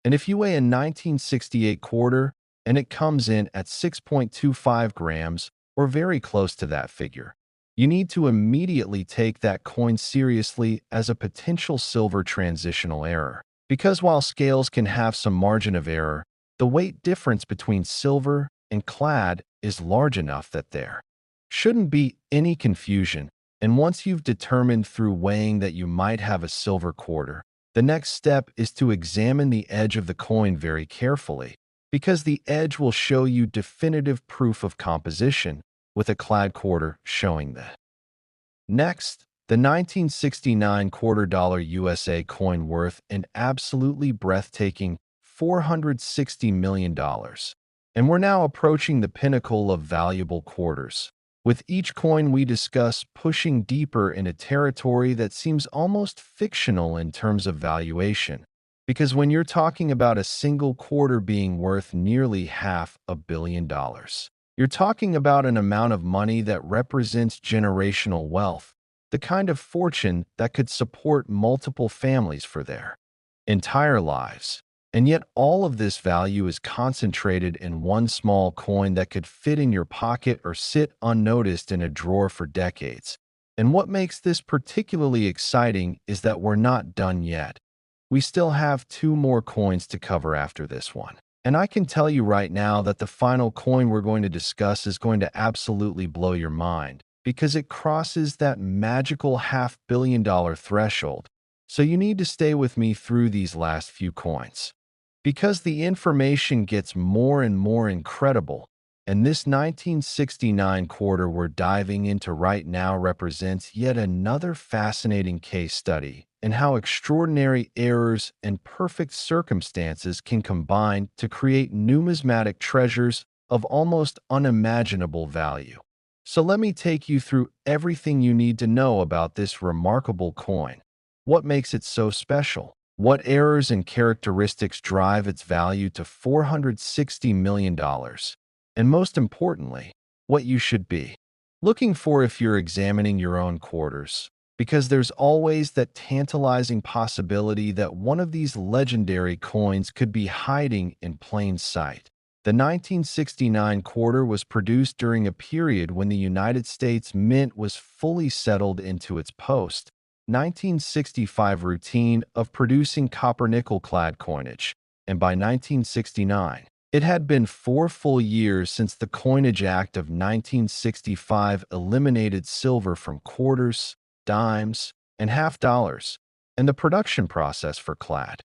A: And if you weigh a 1968 quarter and it comes in at 6.25 grams or very close to that figure, you need to immediately take that coin seriously as a potential silver transitional error. Because while scales can have some margin of error, the weight difference between silver and clad is large enough that there shouldn't be any confusion. And once you've determined through weighing that you might have a silver quarter, the next step is to examine the edge of the coin very carefully, because the edge will show you definitive proof of composition, with a clad quarter showing that. Next, the 1969 $quarter USA coin worth an absolutely breathtaking $460 million. And we're now approaching the pinnacle of valuable quarters, with each coin we discuss pushing deeper into territory that seems almost fictional in terms of valuation. Because when you're talking about a single quarter being worth nearly $500 million, you're talking about an amount of money that represents generational wealth, the kind of fortune that could support multiple families for their entire lives. And yet all of this value is concentrated in one small coin that could fit in your pocket or sit unnoticed in a drawer for decades. And what makes this particularly exciting is that we're not done yet. We still have 2 more coins to cover after this one. And I can tell you right now that the final coin we're going to discuss is going to absolutely blow your mind, because it crosses that magical $500 million threshold. So you need to stay with me through these last few coins, because the information gets more and more incredible, and this 1969 quarter we're diving into right now represents yet another fascinating case study in how extraordinary errors and perfect circumstances can combine to create numismatic treasures of almost unimaginable value. So let me take you through everything you need to know about this remarkable coin. What makes it so special? What errors and characteristics drive its value to $460 million? And most importantly, what you should be looking for if you're examining your own quarters, because there's always that tantalizing possibility that one of these legendary coins could be hiding in plain sight. The 1969 quarter was produced during a period when the United States Mint was fully settled into its post-1965 routine of producing copper-nickel clad coinage, and by 1969, it had been 4 full years since the Coinage Act of 1965 eliminated silver from quarters, dimes, and half dollars, and the production process for clad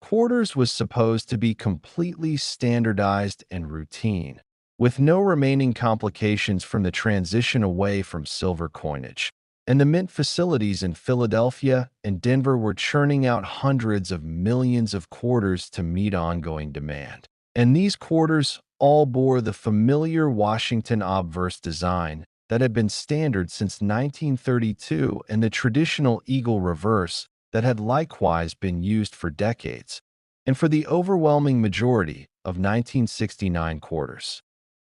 A: Quarters was supposed to be completely standardized and routine, with no remaining complications from the transition away from silver coinage. And the mint facilities in Philadelphia and Denver were churning out hundreds of millions of quarters to meet ongoing demand. And these quarters all bore the familiar Washington obverse design that had been standard since 1932 and the traditional eagle reverse that had likewise been used for decades, and for the overwhelming majority of 1969 quarters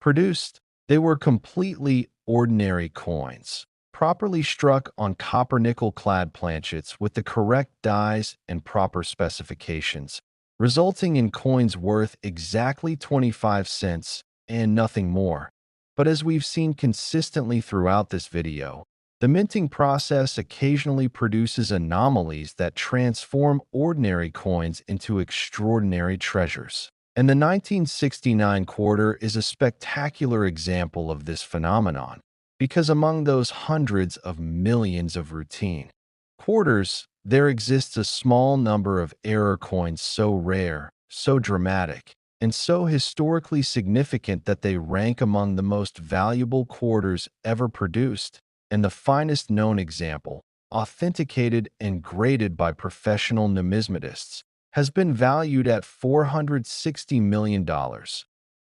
A: produced, they were completely ordinary coins, properly struck on copper-nickel-clad planchets with the correct dies and proper specifications, resulting in coins worth exactly 25 cents and nothing more. But as we've seen consistently throughout this video, the minting process occasionally produces anomalies that transform ordinary coins into extraordinary treasures. And the 1969 quarter is a spectacular example of this phenomenon, because among those hundreds of millions of routine quarters, there exists a small number of error coins so rare, so dramatic, and so historically significant that they rank among the most valuable quarters ever produced. And the finest known example, authenticated and graded by professional numismatists, has been valued at $460 million,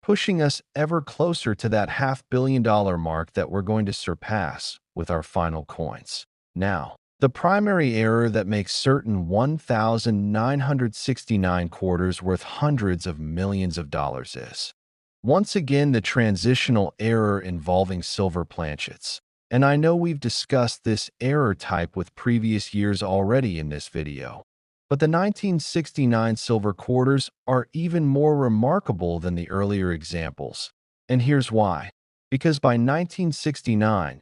A: pushing us ever closer to that $500 million mark that we're going to surpass with our final coins. Now, the primary error that makes certain 1,969 quarters worth hundreds of millions of dollars is, once again, the transitional error involving silver planchets. And I know we've discussed this error type with previous years already in this video, but the 1969 silver quarters are even more remarkable than the earlier examples. And here's why. Because by 1969,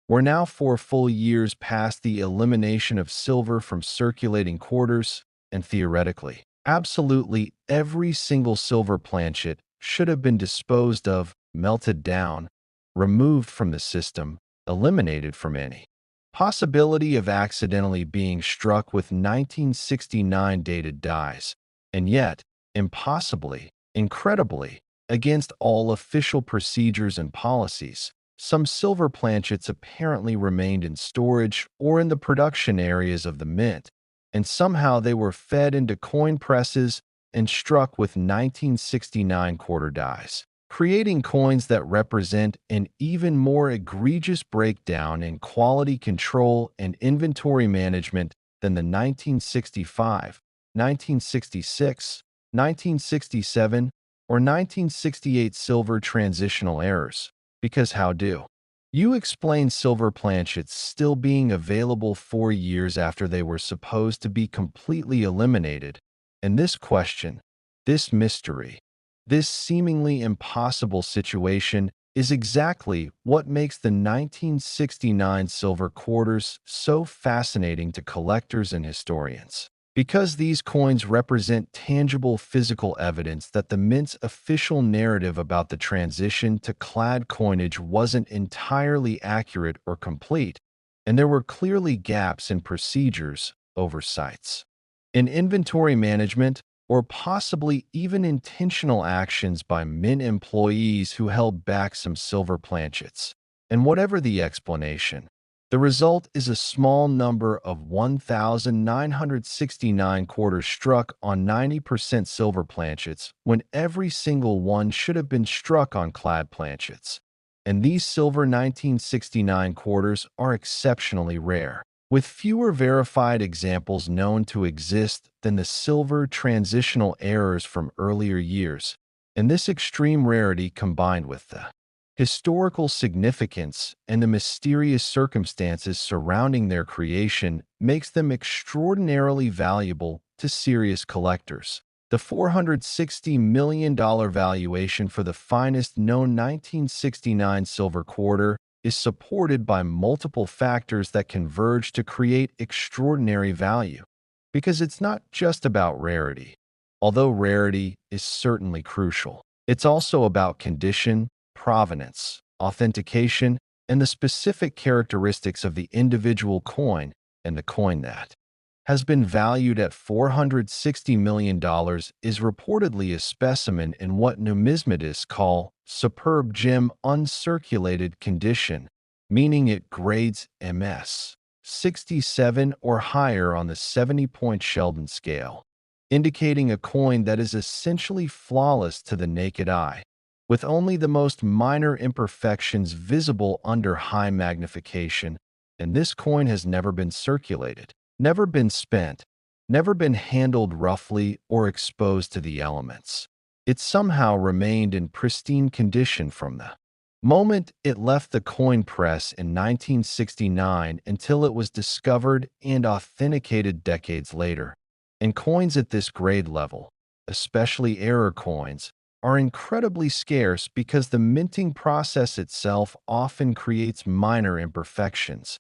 A: we're now 4 full years past the elimination of silver from circulating quarters, and theoretically, absolutely every single silver planchet should have been disposed of, melted down, removed from the system, eliminated from any possibility of accidentally being struck with 1969 dated dies. And yet, impossibly, incredibly, against all official procedures and policies, some silver planchets apparently remained in storage or in the production areas of the mint, and somehow they were fed into coin presses and struck with 1969 quarter dies, creating coins that represent an even more egregious breakdown in quality control and inventory management than the 1965, 1966, 1967, or 1968 silver transitional errors. Because how do you explain silver planchets still being available 4 years after they were supposed to be completely eliminated? And this question, this mystery, this seemingly impossible situation is exactly what makes the 1969 silver quarters so fascinating to collectors and historians. Because these coins represent tangible physical evidence that the mint's official narrative about the transition to clad coinage wasn't entirely accurate or complete, and there were clearly gaps in procedures, oversights, in inventory management, or possibly even intentional actions by mint employees who held back some silver planchets. And whatever the explanation, the result is a small number of 1,969 quarters struck on 90% silver planchets when every single one should have been struck on clad planchets. And these silver 1969 quarters are exceptionally rare, with fewer verified examples known to exist than the silver transitional errors from earlier years. And this extreme rarity combined with the historical significance and the mysterious circumstances surrounding their creation makes them extraordinarily valuable to serious collectors. The $460 million valuation for the finest known 1969 silver quarter is supported by multiple factors that converge to create extraordinary value. Because it's not just about rarity. Although rarity is certainly crucial, it's also about condition, provenance, authentication, and the specific characteristics of the individual coin and the coin that has been valued at $460 million, is reportedly a specimen in what numismatists call superb gem uncirculated condition, meaning it grades MS 67 or higher on the 70-point Sheldon scale, indicating a coin that is essentially flawless to the naked eye, with only the most minor imperfections visible under high magnification. And this coin has never been circulated, never been spent, never been handled roughly or exposed to the elements. It somehow remained in pristine condition from the moment it left the coin press in 1969 until it was discovered and authenticated decades later. And coins at this grade level, especially error coins, are incredibly scarce because the minting process itself often creates minor imperfections.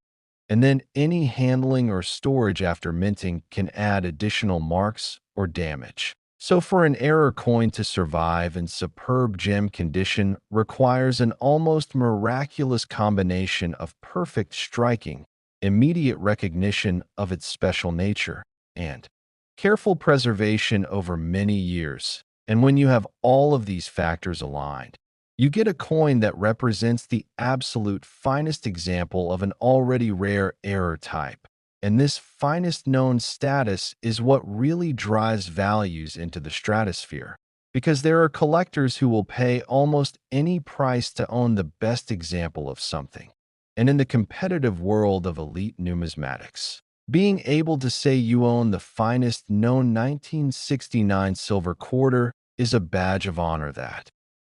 A: And then any handling or storage after minting can add additional marks or damage. So for an error coin to survive in superb gem condition requires an almost miraculous combination of perfect striking, immediate recognition of its special nature, and careful preservation over many years. And when you have all of these factors aligned, you get a coin that represents the absolute finest example of an already rare error type. And this finest known status is what really drives values into the stratosphere, because there are collectors who will pay almost any price to own the best example of something. And in the competitive world of elite numismatics, being able to say you own the finest known 1969 silver quarter is a badge of honor that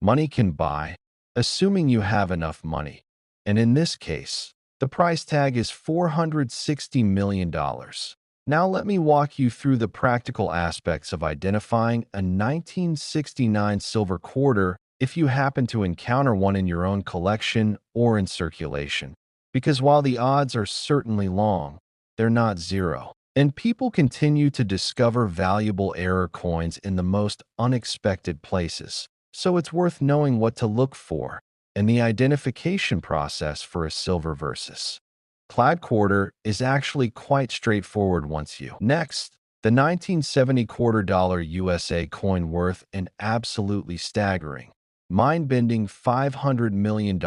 A: money can buy, assuming you have enough money. And in this case, the price tag is $460 million. Now let me walk you through the practical aspects of identifying a 1969 silver quarter if you happen to encounter one in your own collection or in circulation. Because while the odds are certainly long, they're not zero. And people continue to discover valuable error coins in the most unexpected places. So it's worth knowing what to look for and the identification process for a silver versus clad quarter is actually quite straightforward once you. Next, the 1970 $quarter USA coin worth an absolutely staggering, mind-bending $500 million.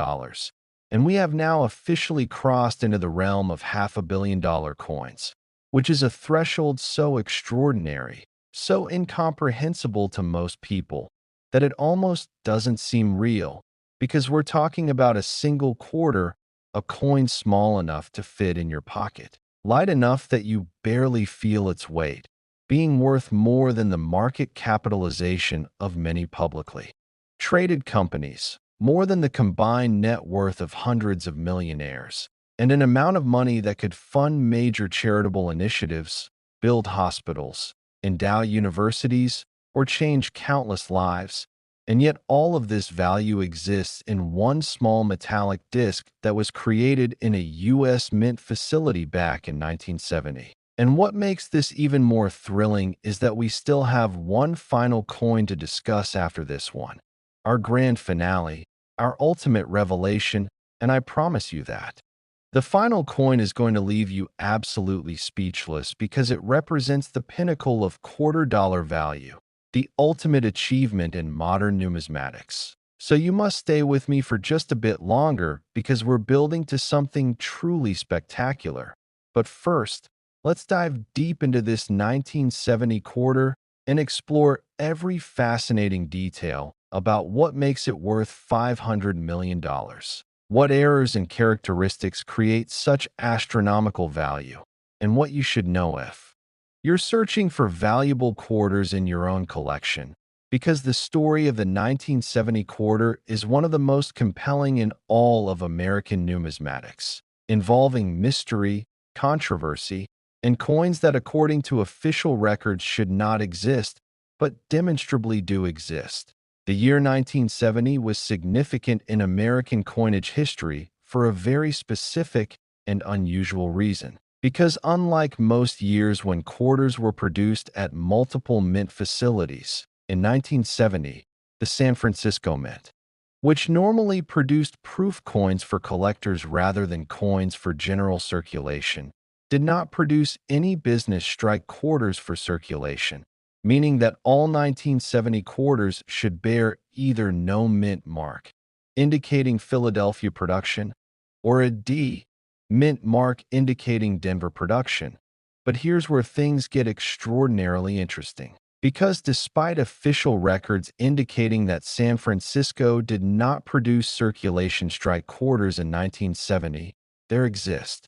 A: And we have now officially crossed into the realm of $500 million coins, which is a threshold so extraordinary, so incomprehensible to most people, that it almost doesn't seem real, because we're talking about a single quarter, a coin small enough to fit in your pocket, light enough that you barely feel its weight, being worth more than the market capitalization of many publicly traded companies, more than the combined net worth of hundreds of millionaires, and an amount of money that could fund major charitable initiatives, build hospitals, endow universities, or change countless lives. And yet all of this value exists in one small metallic disc that was created in a U.S. mint facility back in 1970. And what makes this even more thrilling is that we still have one final coin to discuss after this one, our grand finale, our ultimate revelation, and I promise you that the final coin is going to leave you absolutely speechless because it represents the pinnacle of $quarter value, the ultimate achievement in modern numismatics. So you must stay with me for just a bit longer because we're building to something truly spectacular. But first, let's dive deep into this 1970 quarter and explore every fascinating detail about what makes it worth $500 million. What errors and characteristics create such astronomical value, and what you should know if you're searching for valuable quarters in your own collection, because the story of the 1970 quarter is one of the most compelling in all of American numismatics, involving mystery, controversy, and coins that according to official records should not exist, but demonstrably do exist. The year 1970 was significant in American coinage history for a very specific and unusual reason. Because unlike most years when quarters were produced at multiple mint facilities, in 1970, the San Francisco Mint, which normally produced proof coins for collectors rather than coins for general circulation, did not produce any business strike quarters for circulation, meaning that all 1970 quarters should bear either no mint mark, indicating Philadelphia production, or a D, mint mark indicating Denver production. But here's where things get extraordinarily interesting. Because despite official records indicating that San Francisco did not produce circulation strike quarters in 1970, there exist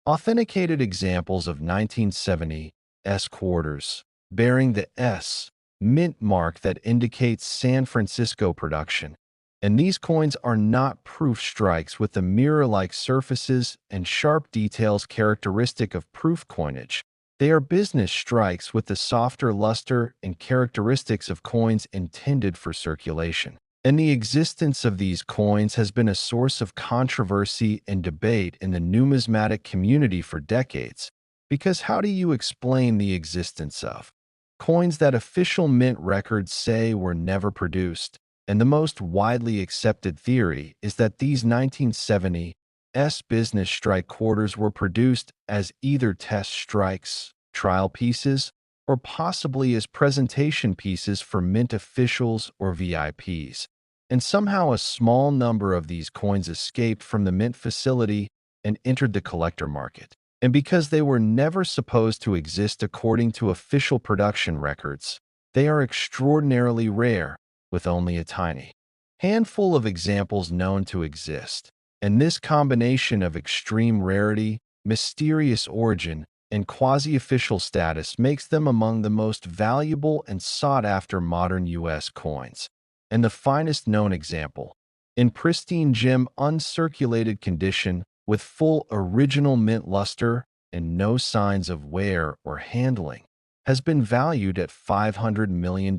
A: authenticated examples of 1970 S quarters bearing the S mint mark that indicates San Francisco production. And these coins are not proof strikes with the mirror-like surfaces and sharp details characteristic of proof coinage. They are business strikes with the softer luster and characteristics of coins intended for circulation. And the existence of these coins has been a source of controversy and debate in the numismatic community for decades, because how do you explain the existence of coins that official mint records say were never produced? And the most widely accepted theory is that these 1970 S business strike quarters were produced as either test strikes, trial pieces, or possibly as presentation pieces for mint officials or VIPs. And somehow a small number of these coins escaped from the mint facility and entered the collector market. And because they were never supposed to exist according to official production records, they are extraordinarily rare, with only a tiny handful of examples known to exist. And this combination of extreme rarity, mysterious origin, and quasi-official status makes them among the most valuable and sought-after modern U.S. coins. And the finest known example, in pristine gem uncirculated condition with full original mint luster and no signs of wear or handling, has been valued at $500 million,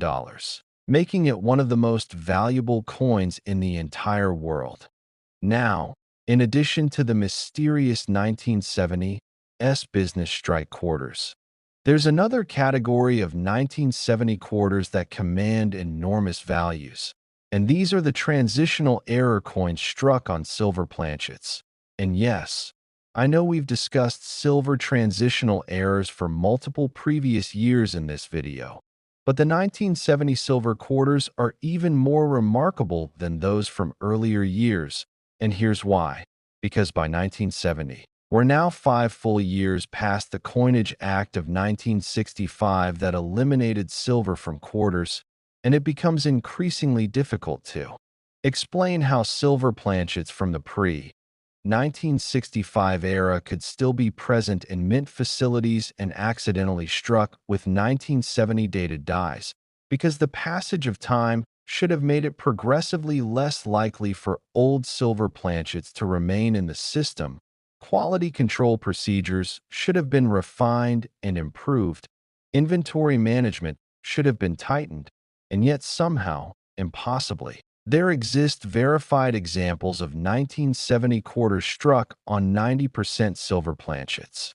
A: making it one of the most valuable coins in the entire world. Now, in addition to the mysterious 1970 S business strike quarters, there's another category of 1970 quarters that command enormous values, and these are the transitional error coins struck on silver planchets. And yes, I know we've discussed silver transitional errors for multiple previous years in this video, but the 1970 silver quarters are even more remarkable than those from earlier years, and here's why. Because by 1970, we're now 5 full years past the Coinage Act of 1965 that eliminated silver from quarters, and it becomes increasingly difficult to explain how silver planchets from the pre-1965 era could still be present in mint facilities and accidentally struck with 1970 dated dies, because the passage of time should have made it progressively less likely for old silver planchets to remain in the system. Quality control procedures should have been refined and improved. Inventory management should have been tightened. And yet somehow, impossibly, there exist verified examples of 1970 quarters struck on 90% silver planchets,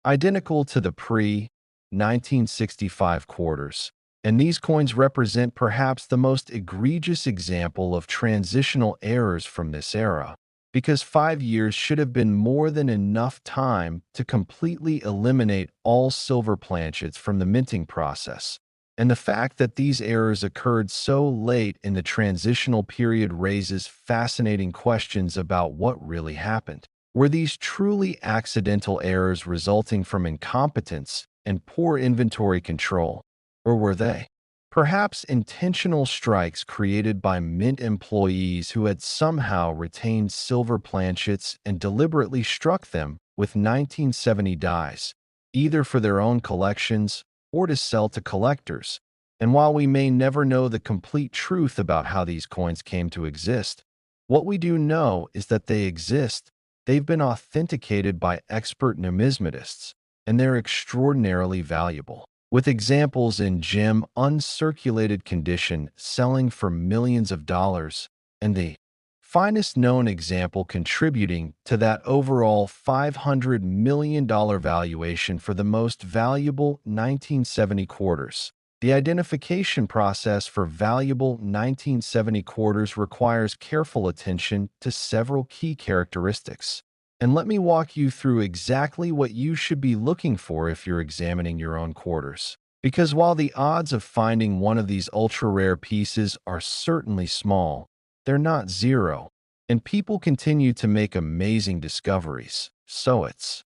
A: identical to the pre-1965 quarters. And these coins represent perhaps the most egregious example of transitional errors from this era, because 5 years should have been more than enough time to completely eliminate all silver planchets from the minting process. And the fact that these errors occurred so late in the transitional period raises fascinating questions about what really happened. Were these truly accidental errors resulting from incompetence and poor inventory control? Or were they perhaps intentional strikes created by mint employees who had somehow retained silver planchets and deliberately struck them with 1970 dies, either for their own collections or to sell to collectors? And while we may never know the complete truth about how these coins came to exist, what we do know is that they exist. They've been authenticated by expert numismatists, and they're extraordinarily valuable, with examples in gem uncirculated condition selling for millions of dollars, and the finest known example contributing to that overall $500 million valuation for the most valuable 1970 quarters. The identification process for valuable 1970 quarters requires careful attention to several key characteristics. and let me walk you through exactly what you should be looking for if you're examining your own quarters. Because while the odds of finding one of these ultra-rare pieces are certainly small, they're not zero, and people continue to make amazing discoveries, so it's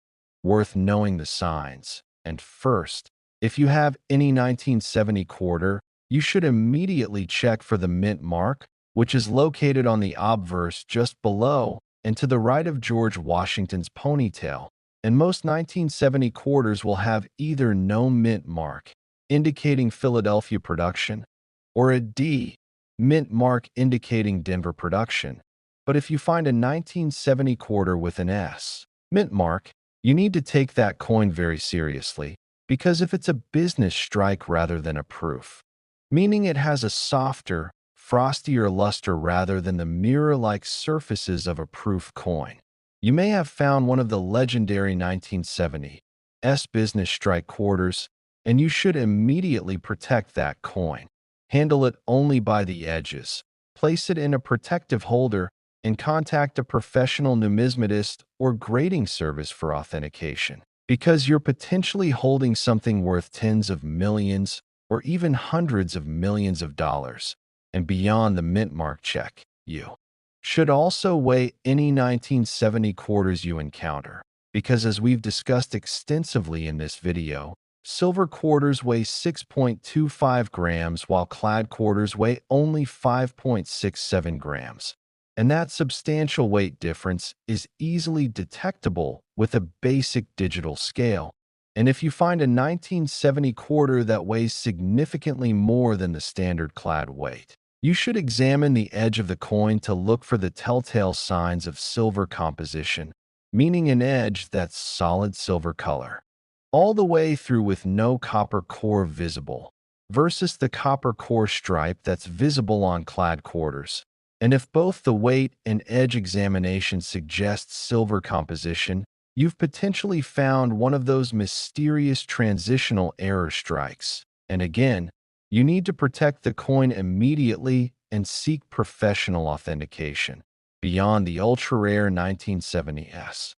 A: worth knowing the signs. And first, if you have any 1970 quarter, you should immediately check for the mint mark, which is located on the obverse just below and to the right of George Washington's ponytail. And most 1970 quarters will have either no mint mark, indicating Philadelphia production, or a D, mint mark indicating Denver production. But if you find a 1970 quarter with an S, mint mark, you need to take that coin very seriously, because if it's a business strike rather than a proof, meaning it has a softer, frostier luster rather than the mirror-like surfaces of a proof coin, you may have found one of the legendary 1970 S business strike quarters, and you should immediately protect that coin. Handle it only by the edges, place it in a protective holder, and contact a professional numismatist or grading service for authentication. Because you're potentially holding something worth tens of millions or even hundreds of millions of dollars, and beyond the mint mark check, you should also weigh any 1970 quarters you encounter. Because as we've discussed extensively in this video, silver quarters weigh 6.25 grams while clad quarters weigh only 5.67 grams. And that substantial weight difference is easily detectable with a basic digital scale. And if you find a 1970 quarter that weighs significantly more than the standard clad weight, you should examine the edge of the coin to look for the telltale signs of silver composition, meaning an edge that's solid silver color, all the way through with no copper core visible, versus the copper core stripe that's visible on clad quarters. And if both the weight and edge examination suggests silver composition, you've potentially found one of those mysterious transitional error strikes. And again, you need to protect the coin immediately and seek professional authentication. Beyond the ultra-rare 1970s,